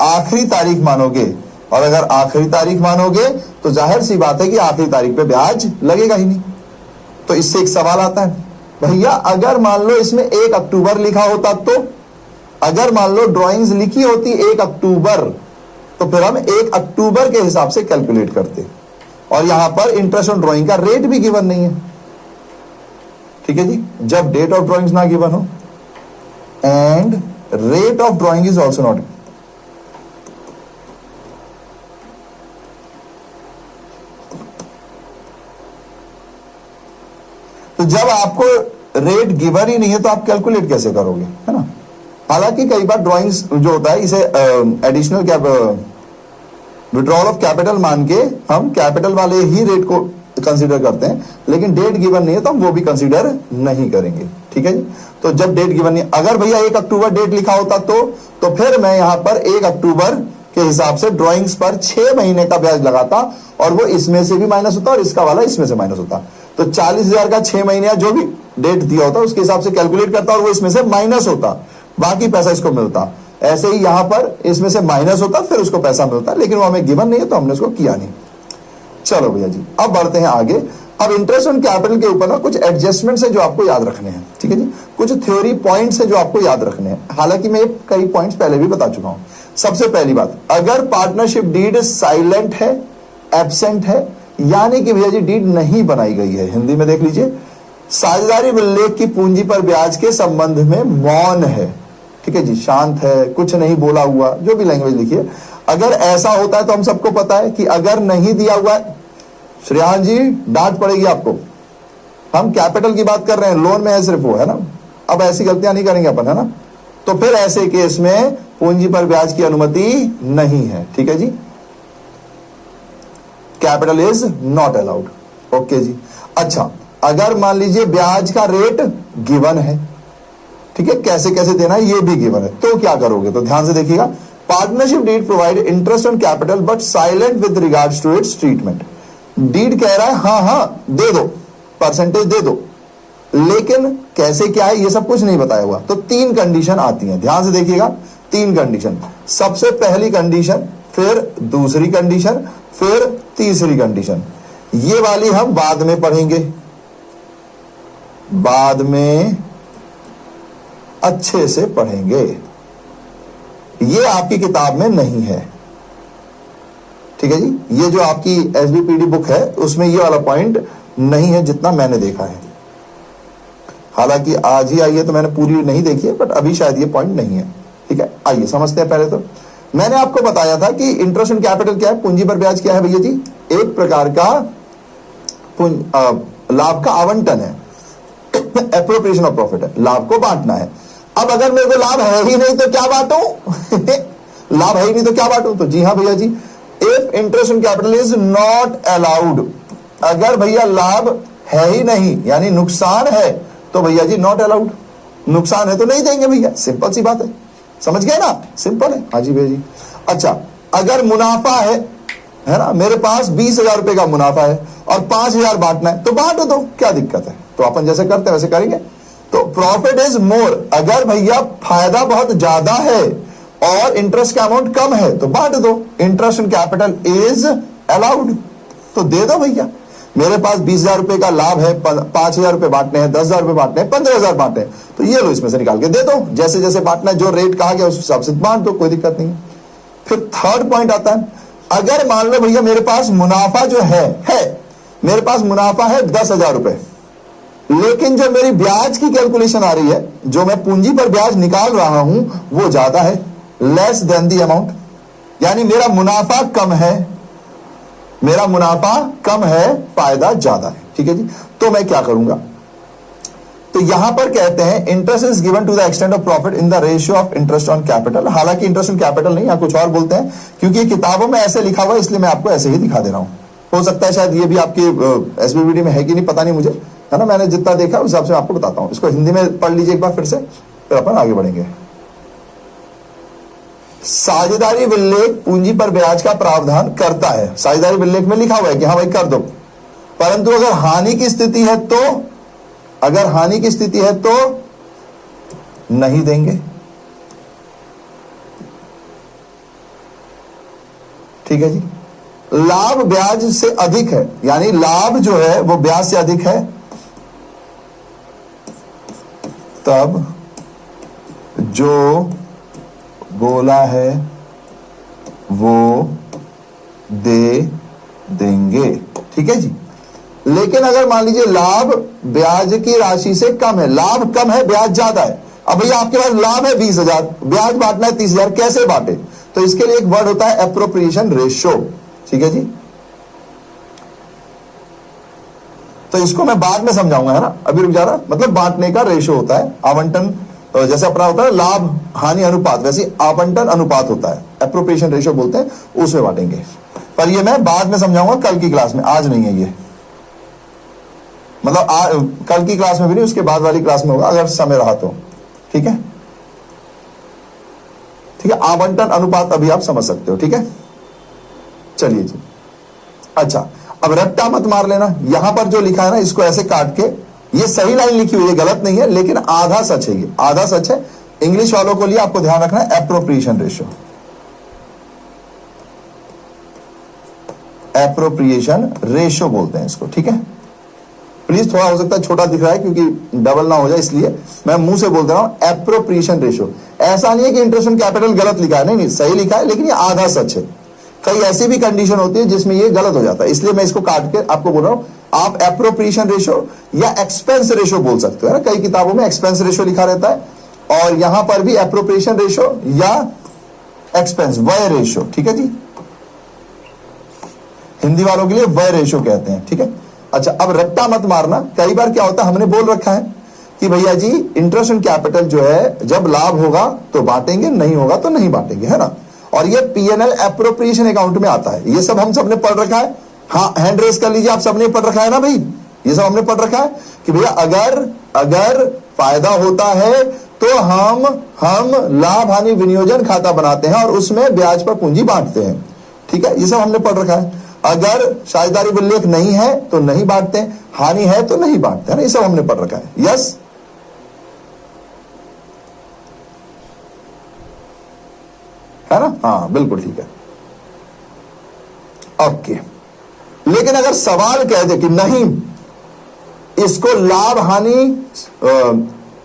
आखिरी तारीख मानोगे, और अगर आखिरी तारीख मानोगे तो जाहिर सी बात है कि आखिरी तारीख पे ब्याज लगेगा ही नहीं। तो इससे एक सवाल आता है, भैया अगर मान लो इसमें 1 अक्टूबर लिखा होता तो, अगर मान लो ड्राइंग्स लिखी होती 1 अक्टूबर, तो फिर हम 1 अक्टूबर के हिसाब से कैलकुलेट करते, और यहां पर इंटरेस्ट ऑन ड्राइंग का रेट भी गिवन नहीं है। ठीक है जी, जब डेट ऑफ ड्राइंग्स ना गिवन हो and rate of drawing is also not, तो जब आपको रेट गिवन ही नहीं है तो आप कैलकुलेट कैसे करोगे, है ना। हालांकि कई बार ड्राइंग्स जो होता है इसे एडिशनल विड्रॉल ऑफ कैपिटल मान के हम कैपिटल वाले ही रेट को कंसीडर करते हैं, लेकिन डेट गिवन नहीं है तो हम वो भी कंसीडर नहीं करेंगे। ठीक है जी, तो जब डेट गिवन नहीं, अगर भैया 1 अक्टूबर डेट लिखा होता तो फिर मैं यहां पर 1 अक्टूबर के हिसाब से ड्राइंग्स पर 6 महीने का ब्याज लगाता, और वो इसमें से भी माइनस होता और इसका वाला इसमें से माइनस होता। तो 40,000 का 6 महीने जो भी डेट दिया होता उसके हिसाब से कैलकुलेट करता और वो इसमें से माइनस होता, बाकी पैसा इसको मिलता। ऐसे ही यहां पर इसमें से माइनस होता फिर उसको पैसा मिलता, लेकिन वो हमें गिवन नहीं है तो हमने उसको किया नहीं। चलो भैया जी, अब बढ़ते हैं आगे। अब इंटरेस्ट ऑन कैपिटल के ऊपर ना कुछ एडजस्टमेंट्स है जो आपको याद रखने हैं। ठीक है जी, कुछ थ्योरी पॉइंट्स है जो आपको याद रखने हैं, हालांकि मैं कई पॉइंट्स पहले भी बता चुका हूं। सबसे पहली बात, अगर पार्टनरशिप डीड साइलेंट है, एब्सेंट है, यानी कि भैया जी डीड नहीं बनाई गई है, हिंदी में देख लीजिए, साझेदारी विलेख की पूंजी पर ब्याज के संबंध में मौन है। ठीक है जी, शांत है, कुछ नहीं बोला हुआ, जो भी लैंग्वेज लिखिए। अगर ऐसा होता है तो हम सबको पता है कि अगर नहीं दिया हुआ है, श्रेयान जी डांट पड़ेगी आपको, हम कैपिटल की बात कर रहे हैं, लोन में है सिर्फ वो, है ना। अब ऐसी गलतियां नहीं करेंगे अपन, है ना। तो फिर ऐसे केस में पूंजी पर ब्याज की अनुमति नहीं है। ठीक है जी, capital is not allowed. Okay जी, अच्छा अगर मान लीजिए ब्याज का रेट गिवन है, ठीक है, कैसे कैसे देना है ये भी गिवन है, तो क्या करोगे, तो ध्यान से देखिएगा। Partnership deed provide interest on capital but silent with regards to its treatment. Deed कह रहा है हाँ हाँ दे दो, परसेंटेज दे दो, लेकिन कैसे क्या है ये सब कुछ नहीं बताया हुआ। तो 3 कंडीशन आती हैं, ध्यान से देखिएगा। 3 कंडीशन, सबसे पहली कंडीशन, फिर दूसरी कंडीशन, फिर तीसरी कंडीशन। ये वाली हम बाद में पढ़ेंगे, बाद में अच्छे से पढ़ेंगे, ये आपकी किताब में नहीं है। ठीक है जी, ये जो आपकी एसबीपीडी बुक है उसमें ये वाला पॉइंट नहीं है जितना मैंने देखा है। हालांकि आज ही आई है तो मैंने पूरी नहीं देखी है, बट अभी शायद ये पॉइंट नहीं है। ठीक है, आइए समझते हैं। पहले तो मैंने आपको बताया था कि इंटरेस्ट ऑन कैपिटल क्या है, पूंजी पर ब्याज क्या है भैया जी, एक प्रकार का लाभ का आवंटन है, एप्रोप्रिएशन ऑफ प्रॉफिट है, लाभ को बांटना है। अब अगर मेरे को लाभ है ही नहीं तो क्या बांटूं लाभ है ही नहीं तो क्या बांटूं, तो जी हाँ भैया जी, if interest on capital is not allowed, अगर भैया लाभ है ही नहीं यानी नुकसान है तो भैया जी नॉट अलाउड, नुकसान है तो नहीं देंगे भैया, सिंपल सी बात है, समझ गए ना, सिंपल है। हाँ जी भैया जी। अच्छा अगर मुनाफा है ना, मेरे पास 20,000 रुपए का मुनाफा है और 5,000 बांटना है तो बांट दो, क्या दिक्कत है, तो अपन जैसे करते हैं वैसे करेंगे। तो प्रॉफिट इज मोर, अगर भैया फायदा बहुत ज्यादा है और इंटरेस्ट का अमाउंट कम है तो बांट दो, interest on capital is allowed, तो दे दो भैया। मेरे पास 20,000 रुपए का लाभ है, 5,000 रुपए बांटने हैं, 10,000 रुपए बांटने हैं, 15,000 बांटने हैं, तो ये लो इसमें से निकाल के दे दो, जैसे जैसे बांटना है, जो रेट कहा गया उस हिसाब से बांट दो, कोई दिक्कत नहीं। फिर थर्ड पॉइंट आता है, अगर मान लो भैया मेरे पास मुनाफा जो है मेरे पास मुनाफा है 10,000 रुपए, लेकिन जो मेरी ब्याज की कैलकुलेशन आ रही है, जो मैं पूंजी पर ब्याज निकाल रहा हूं वो ज्यादा है, लेस देन दी अमाउंट, यानी मेरा मुनाफा कम है, मेरा मुनाफा कम है, फायदा ज्यादा है। ठीक है जी, तो मैं क्या करूंगा, तो यहां पर कहते हैं interest is given to the extent of profit in the ratio of interest on capital. हालांकि इंटरेस्ट ऑन कैपिटल नहीं, यहां कुछ और बोलते हैं, क्योंकि किताबों में ऐसे लिखा हुआ है इसलिए मैं आपको ऐसे ही दिखा दे रहा हूं। हो सकता है शायद ये भी आपकी एसबीपीडी में है कि नहीं पता नहीं मुझे, है ना, मैंने जितना देखा उस हिसाब से आपको बताता हूं। इसको हिंदी में पढ़ लीजिए एक बार फिर से, फिर अपन आगे बढ़ेंगे। साझेदारी विलेख पूंजी पर ब्याज का प्रावधान करता है, साझेदारी विलेख में लिखा हुआ है कि हाँ भाई कर दो, परंतु अगर हानि की स्थिति है तो, अगर हानि की स्थिति है तो नहीं देंगे। ठीक है जी, लाभ ब्याज से अधिक है, यानी लाभ जो है वो ब्याज से अधिक है, तब जो बोला है वो दे देंगे। ठीक है जी। लेकिन अगर मान लीजिए लाभ ब्याज की राशि से कम है, लाभ कम है ब्याज ज्यादा है, अब भैया आपके पास लाभ है 20,000, ब्याज बांटना है 30,000, कैसे बांटे? तो इसके लिए एक वर्ड होता है एप्रोप्रिएशन रेशियो। ठीक है जी। तो इसको मैं बाद में समझाऊंगा, है ना, अभी रुक जा रहा। मतलब बांटने का रेशियो होता है, आवंटन, जैसे अपना होता है लाभ हानि अनुपात, वैसे आवंटन अनुपात होता है, एप्रोप्रिएशन रेशियो बोलते हैं, उसमें बांटेंगे। पर ये मैं बाद में समझाऊंगा, कल की क्लास में, आज नहीं है ये। मतलब कल की क्लास में भी नहीं, उसके बाद वाली क्लास में होगा अगर समय रहा तो। ठीक है, ठीक है। आवंटन अनुपात अभी आप समझ सकते हो। ठीक है, चलिए जी। अच्छा, अब रट्टा मत मार लेना, यहां पर जो लिखा है ना इसको ऐसे काट के, ये सही लाइन लिखी हुई है, गलत नहीं है, लेकिन आधा सच है, ये आधा सच है। इंग्लिश वालों को लिए आपको ध्यान रखना है एप्रोप्रिएशन रेशियो, एप्रोप्रिएशन रेशियो बोलते हैं इसको। ठीक है, प्लीज थोड़ा हो सकता है छोटा दिख रहा है क्योंकि डबल ना हो जाए, इसलिए मैं मुंह से बोल दे रहा हूं एप्रोप्रिएशन रेशियो। ऐसा नहीं है कि इंटरेस्ट ऑन कैपिटल गलत लिखा है, नहीं, सही लिखा है, लेकिन ये आधा सच है। कई ऐसी भी कंडीशन होती है जिसमें ये गलत हो जाता है, इसलिए मैं इसको काट के आपको बोल रहा हूं। आप एप्रोप्रिएशन रेशियो या एक्सपेंस रेशियो बोल सकते हो, है ना। कई किताबों में एक्सपेंस रेशियो लिखा रहता है और यहां पर भी एप्रोप्रिएशन रेशियो या एक्सपेंस व्यय रेशियो। ठीक है जी, हिंदी वालों के लिए व्यय रेशियो कहते हैं। ठीक है, अच्छा, अब रट्टा मत मारना। कई बार क्या होता है, हमने बोल रखा है कि भैया जी इंटरेस्ट ऑन कैपिटल जो है जब लाभ होगा तो बांटेंगे, नहीं होगा तो नहीं बांटेंगे, है ना। और ये पीएनएल एप्रोप्रिएशन अकाउंट में आता है, ये सब हम सबने पढ़ रखा है। हाँ, हैंड रेस कर लीजिए, आप सबने पढ़ रखा है ना भाई, ये सब हमने पढ़ रखा है कि भैया अगर फायदा होता है तो हम लाभ हानि विनियोजन खाता बनाते हैं और उसमें ब्याज पर पूंजी बांटते हैं। ठीक है, ये सब हमने पढ़ रखा है। अगर साझेदारी उल्लेख नहीं है तो नहीं बांटते, हानि है तो नहीं बांटते, है ना, ये सब हमने पढ़ रखा है। यस, है ना, हाँ बिल्कुल ठीक है, ओके। लेकिन अगर सवाल कह दे कि नहीं, इसको लाभ हानि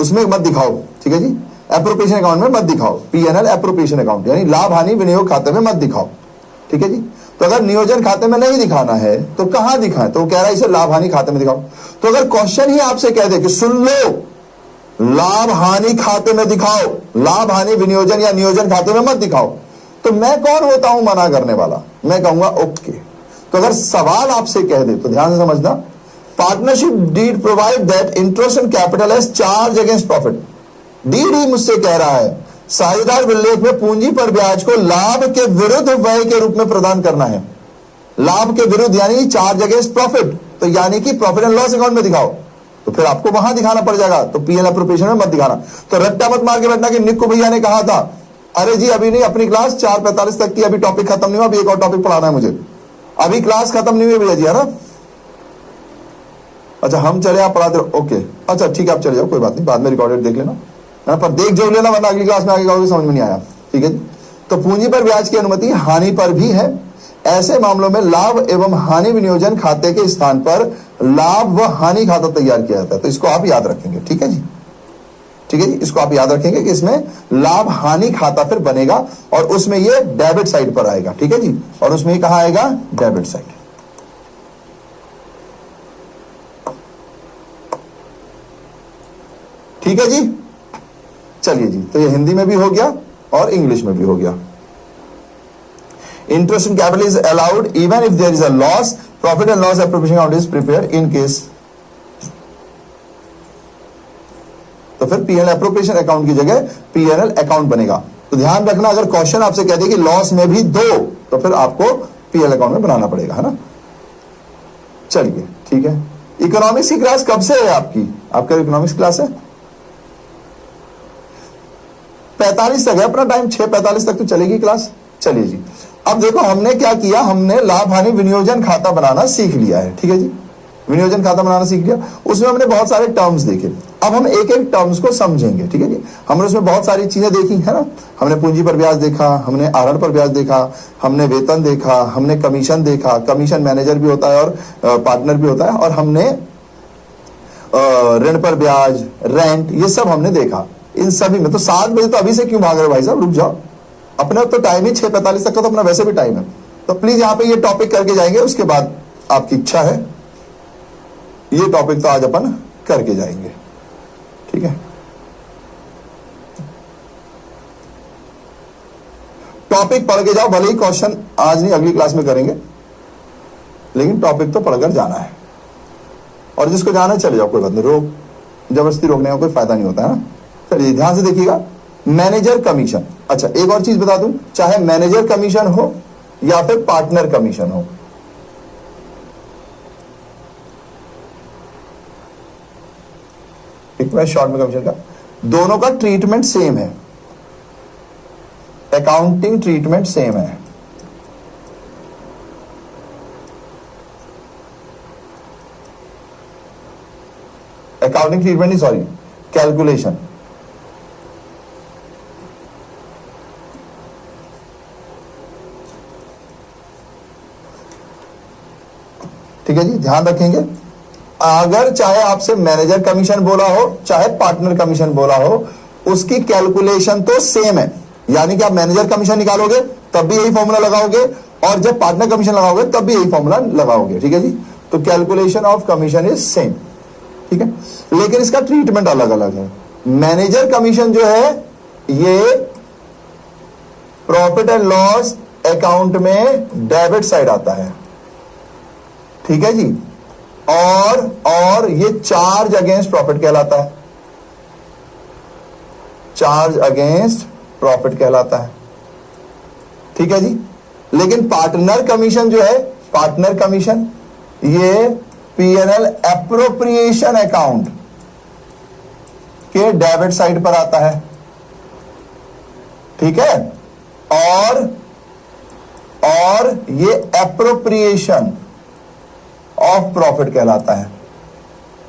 उसमें मत दिखाओ, ठीक है जी, एप्रोप्रिएशन अकाउंट में मत दिखाओ, पीएनएल एप्रोप्रिएशन अकाउंट यानी लाभ हानि विनियोग खाते में मत दिखाओ। ठीक है जी, तो अगर नियोजन खाते में नहीं दिखाना है तो कहां दिखाएं? तो कह रहा है इसे लाभ हानि खाते में दिखाओ। तो अगर क्वेश्चन ही आपसे कह दे कि सुन लो, लाभ हानि खाते में दिखाओ, लाभ हानि विनियोजन या नियोजन खाते में मत दिखाओ, तो मैं कौन होता हूं मना करने वाला? मैं कहूंगा ओके। तो अगर सवाल आपसे कह दे तो ध्यान से समझना, partnership deed provide that interest and capital as charge against profit. Deed ही मुझसे कह रहा है साझेदार विलेख में पूंजी पर ब्याज को लाभ के विरुद्ध व्यय के रूप में प्रदान करना है। लाभ के विरुद्ध यानी चार्ज अगेंस्ट प्रॉफिट, तो यानी कि प्रॉफिट एंड लॉस अकाउंट में दिखाओ, तो फिर आपको वहां दिखाना पड़ जाएगा, तो पीएल एप्रोप्रिएशन में मत दिखाना। तो रट्टा मत मार के बैठना कि निक्कू भैया ने कहा था, अरे जी अभी नहीं, अपनी क्लास 4:45 तक की, अभी टॉपिक खत्म नहीं हुआ, अभी एक और टॉपिक पढ़ाना है मुझे, अभी क्लास खत्म नहीं हुई भैया जी, है ना। अच्छा, हम चले, आप पढ़ाते रहो, ओके, अच्छा ठीक है, आप चले जाओ, कोई बात नहीं, बाद में रिकॉर्डेड देख लेना, पर देख जो लेना, वरना अगली क्लास में आगे कहोगे समझ में नहीं आया। ठीक है जी, तो पूंजी पर ब्याज की अनुमति हानि पर भी है। ऐसे मामलों में लाभ एवं हानि विनियोजन खाते के स्थान पर लाभ व हानि खाता तैयार किया जाता है। तो इसको आप याद रखेंगे। ठीक है जी, ठीक है जी, इसको आप याद रखेंगे कि इसमें लाभ हानि खाता फिर बनेगा और उसमें ये डेबिट साइड पर आएगा। ठीक है जी, और उसमें ये कहां आएगा? Debit side. ठीक है जी, चलिए जी, तो ये हिंदी में भी हो गया और इंग्लिश में भी हो गया। Interest in capital is allowed even if there is a loss, profit and loss appropriation account is prepared in case. तो फिर पीएनएल एप्रोप्रिएशन अकाउंट की जगह पीएनएल अकाउंट बनेगा। तो ध्यान रखना, अगर क्वेश्चन आपसे कह दे कि लॉस में भी दो, तो फिर आपको पीएनएल अकाउंट में बनाना पड़ेगा, है ना। चलिए ठीक है, इकोनॉमिक्स की क्लास कब से है आपकी? आपका इकोनॉमिक्स क्लास है 45 तक है अपना टाइम, 6:45 तक तो चलेगी क्लास। चलिए जी, अब देखो हमने क्या किया, हमने लाभ हानि विनियोजन खाता बनाना सीख लिया है। ठीक है जी, विनियोजन खाता बनाना सीख लिया। उसमें हमने बहुत सारे टर्म्स देखे। अब हम एक एक टर्म्स को समझेंगे, ठीक है जी। हमने उसमें बहुत सारी चीजें देखी है ना। हमने पूंजी पर ब्याज देखा, हमने आहरण पर ब्याज देखा, हमने वेतन देखा, हमने कमीशन देखा, कमीशन मैनेजर भी होता है और पार्टनर भी होता है, और हमने ऋण पर ब्याज, रेंट, ये सब हमने देखा। इन सभी में तो 7 बजे तो अभी से क्यों भाग रहे हो भाई साहब, रुक जाओ। अपना तो टाइम ही 6:45 तक का तो अपना वैसे भी टाइम है। तो प्लीज यहाँ पे ये टॉपिक करके जाएंगे, उसके बाद आपकी इच्छा है ये टॉपिक तो आज अपन करके जाएंगे, ठीक है। टॉपिक पढ़ के जाओ, भले ही क्वेश्चन आज नहीं अगली क्लास में करेंगे, लेकिन टॉपिक तो पढ़कर जाना है। और जिसको जाना है चले जाओ, कोई बात नहीं, रोक जबरदस्ती रोकने का कोई फायदा नहीं होता है ना। चलिए ध्यान से देखिएगा, मैनेजर कमीशन। अच्छा एक और चीज बता दूं, चाहे मैनेजर कमीशन हो या फिर पार्टनर कमीशन हो, शॉर्ट में कमीशन का, दोनों का ट्रीटमेंट सेम है, अकाउंटिंग ट्रीटमेंट सेम है। अकाउंटिंग ट्रीटमेंट नहीं, सॉरी, कैलकुलेशन। ठीक है जी, ध्यान रखेंगे। अगर चाहे आपसे मैनेजर कमीशन बोला हो चाहे पार्टनर कमीशन बोला हो, उसकी कैलकुलेशन तो सेम है। यानी कि आप मैनेजर कमीशन निकालोगे तब भी यही फॉर्मूला लगाओगे, और जब पार्टनर कमीशन लगाओगे तब भी यही फॉर्मूला लगाओगे, ठीक है जी। तो calculation of commission is same, ठीक है, लेकिन इसका ट्रीटमेंट अलग अलग है। मैनेजर कमीशन जो है ये प्रॉफिट एंड लॉस अकाउंट में डेबिट साइड आता है, ठीक है जी। और ये चार्ज अगेंस्ट प्रॉफिट कहलाता है, चार्ज अगेंस्ट प्रॉफिट कहलाता है, ठीक है जी। लेकिन पार्टनर कमीशन जो है, पार्टनर कमीशन ये पीएनएल एप्रोप्रिएशन अकाउंट के डेबिट साइड पर आता है, ठीक है। और ये एप्रोप्रिएशन ऑफ प्रॉफिट कहलाता है।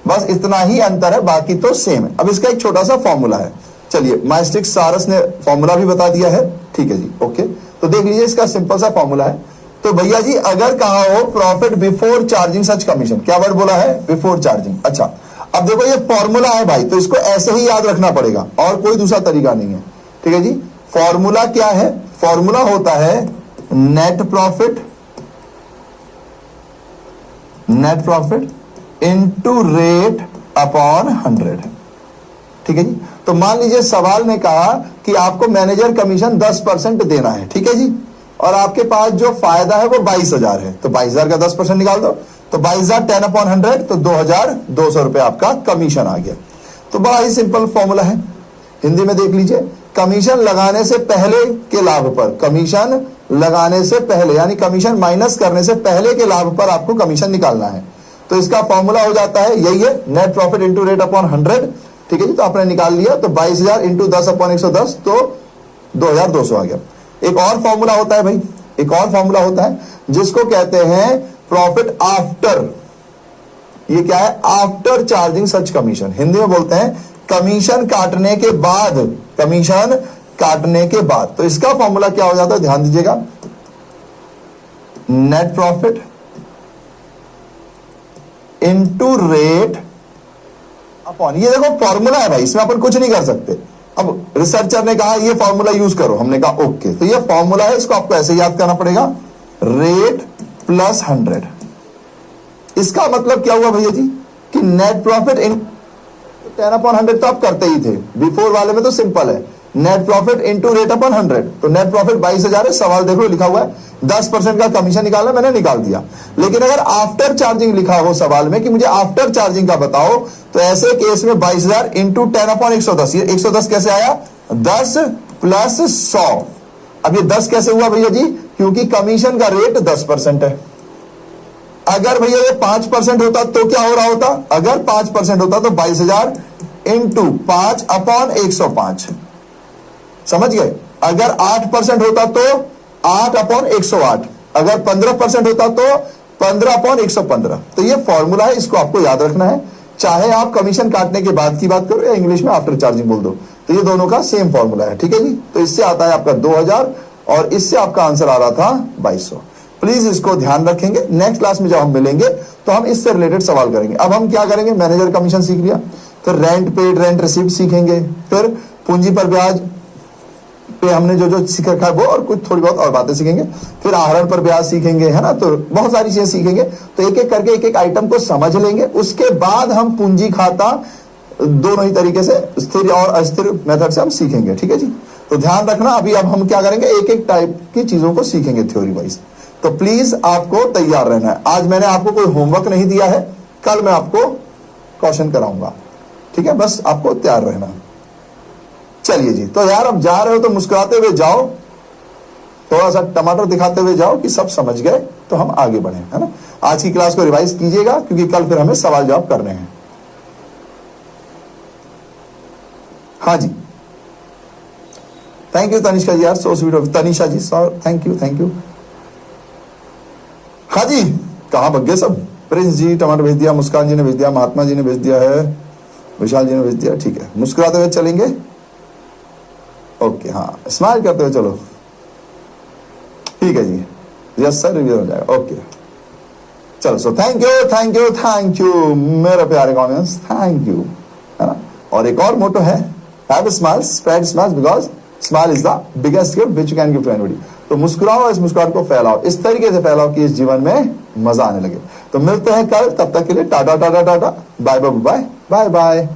बस इतना ही अंतर है, बाकी तो सेम है। अब इसका एक छोटा सा फॉर्मूला है, चलिए माइस्टिक सारस ने फॉर्मूला भी बता दिया है, ठीक है जी, ओके। तो देख लीजिए, इसका सिंपल सा फॉर्मूला है। तो भैया जी अगर कहा हो प्रॉफिट बिफोर चार्जिंग सच कमीशन, क्या वर्ड बोला है, बिफोर चार्जिंग। अच्छा अब देखो ये फॉर्मूला है भाई, तो इसको ऐसे ही याद रखना पड़ेगा और कोई दूसरा तरीका नहीं है, ठीक है जी। फॉर्मूला क्या है, फॉर्मूला होता है net profit, net profit into rate upon 100, ठीक है जी। तो मान लीजिए सवाल में कहा कि आपको मैनेजर कमीशन 10% देना है, ठीक है जी, और आपके पास जो फायदा है वो 22,000 है, तो 22,000 का 10% निकाल दो, तो 22,000 10/100 तो 2,200 रुपए आपका कमीशन आ गया। तो बड़ा ही सिंपल फॉर्मूला है, हिंदी में देख लीजिए, कमीशन लगाने से पहले के लाभ पर, कमीशन लगाने से पहले यानी कमीशन माइनस करने से पहले के लाभ पर आपको कमीशन निकालना है। तो इसका फॉर्मूला हो जाता है, यही है, net profit into rate upon 100, ठीक है जी। तो आपने निकाल लिया, तो 22,000 इंटू 10/110 तो 2,200 आ गया। एक और फॉर्मूला होता है भाई, एक और फॉर्मूला होता है जिसको कहते हैं प्रॉफिट आफ्टर, ये क्या है, आफ्टर चार्जिंग सच कमीशन, हिंदी में बोलते हैं कमीशन काटने के बाद, कमीशन काटने के बाद। तो इसका फॉर्मूला क्या हो जाता है, ध्यान दीजिएगा, net profit into rate upon, ये देखो फॉर्मूला है भाई, इसमें अपन कुछ नहीं कर सकते। अब रिसर्चर ने कहा ये फॉर्मूला यूज करो, हमने कहा ओके, तो ये फॉर्मूला है, इसको आपको ऐसे याद करना पड़ेगा, रेट प्लस 100। इसका मतलब क्या हुआ भैया जी कि नेट प्रॉफिट इन 10/100 तो आप करते ही थे, बिफोर वाले में तो सिंपल है, net profit into rate upon 100। तो नेट प्रॉफिट 22,000 है, सवाल देख लो लिखा हुआ है 10% का कमीशन निकालना, मैंने निकाल दिया। लेकिन अगर आफ्टर चार्जिंग लिखा हो सवाल में कि मुझे आफ्टर चार्जिंग का बताओ, तो ऐसे केस में 22,000 इंटू 10/110, ये 110 कैसे आया, 10 प्लस 100। अब ये 10 कैसे हुआ भैया जी, क्योंकि कमीशन का रेट 10% है। अगर भैया ये 5% होता तो क्या हो रहा होता, अगर 5% होता तो 22,000 इंटू 5/105, समझ गए। अगर 8% होता तो 8/108, अगर 15% होता तो 15/115। तो ये फॉर्मूला है, इसको आपको याद रखना है। चाहे आप कमीशन काटने के बाद की बात करो या इंग्लिश में आफ्टर चार्जिंग बोल दो, तो ये दोनों का सेम फॉर्मूला है, ठीक है जी। तो इससे आता है आपका 2000 और इससे आपका आंसर आ रहा था 2200। प्लीज इसको ध्यान रखेंगे। नेक्स्ट क्लास में जब हम मिलेंगे तो हम इससे रिलेटेड सवाल करेंगे। अब हम क्या करेंगे, मैनेजर कमीशन सीख लिया, फिर रेंट पेड, रेंट रिसीव्ड सीखेंगे, फिर पूंजी पर ब्याज पे हमने जो जो सीख रखा है वो, और कुछ थोड़ी बहुत और बातें सीखेंगे, फिर आहरण पर ब्याज सीखेंगे, है ना। तो बहुत सारी चीजें सीखेंगे। तो एक एक करके एक एक आइटम को समझ लेंगे। उसके बाद हम पूंजी खाता दोनों ही तरीके से, स्थिर और अस्थिर मेथड से हम सीखेंगे, ठीक है जी। तो ध्यान रखना, अभी अब हम क्या करेंगे, एक एक टाइप की चीजों को सीखेंगे थ्योरी वाइज। तो प्लीज आपको तैयार रहना है। आज मैंने आपको कोई होमवर्क नहीं दिया है, कल मैं आपको क्वेश्चन कराऊंगा, ठीक है। बस आपको तैयार रहना। चलिए जी, तो यार अब जा रहे हो तो मुस्कुराते हुए जाओ, थोड़ा सा टमाटर दिखाते हुए जाओ कि सब समझ गए, तो हम आगे बढ़े, है ना। आज की क्लास को रिवाइज कीजिएगा क्योंकि कल फिर हमें सवाल जवाब करने हैं। हाँ जी, थैंक यू तनिष्का जी, यार so sweet of Tanisha ji, so thank you. हाँ जी, कहां भग गए सब। प्रिंस जी टमाटर भेज दिया, मुस्कान जी ने भेज दिया, महात्मा जी ने भेज दिया है, विशाल जी ने भेज दिया, ठीक है। मुस्कुराते हुए चलेंगे, ओके, हाँ स्माइल करते हुए चलो, ठीक है जी, यस सर रिव्यू हो जाएगा, ओके। चलो, सो थैंक यू मेरे प्यारे कॉमेंट्स, थैंक यू, है ना। और एक और मोटो है, have a smile, spread smile, because smile is the biggest gift which you can give to anybody. तो मुस्कुराओ, इस मुस्कुराहट को फैलाओ, इस तरीके से फैलाओ कि इस जीवन में मजा आने लगे। तो मिलते हैं कल, तब तक के लिए tata tata tata, bye bye bye bye bye.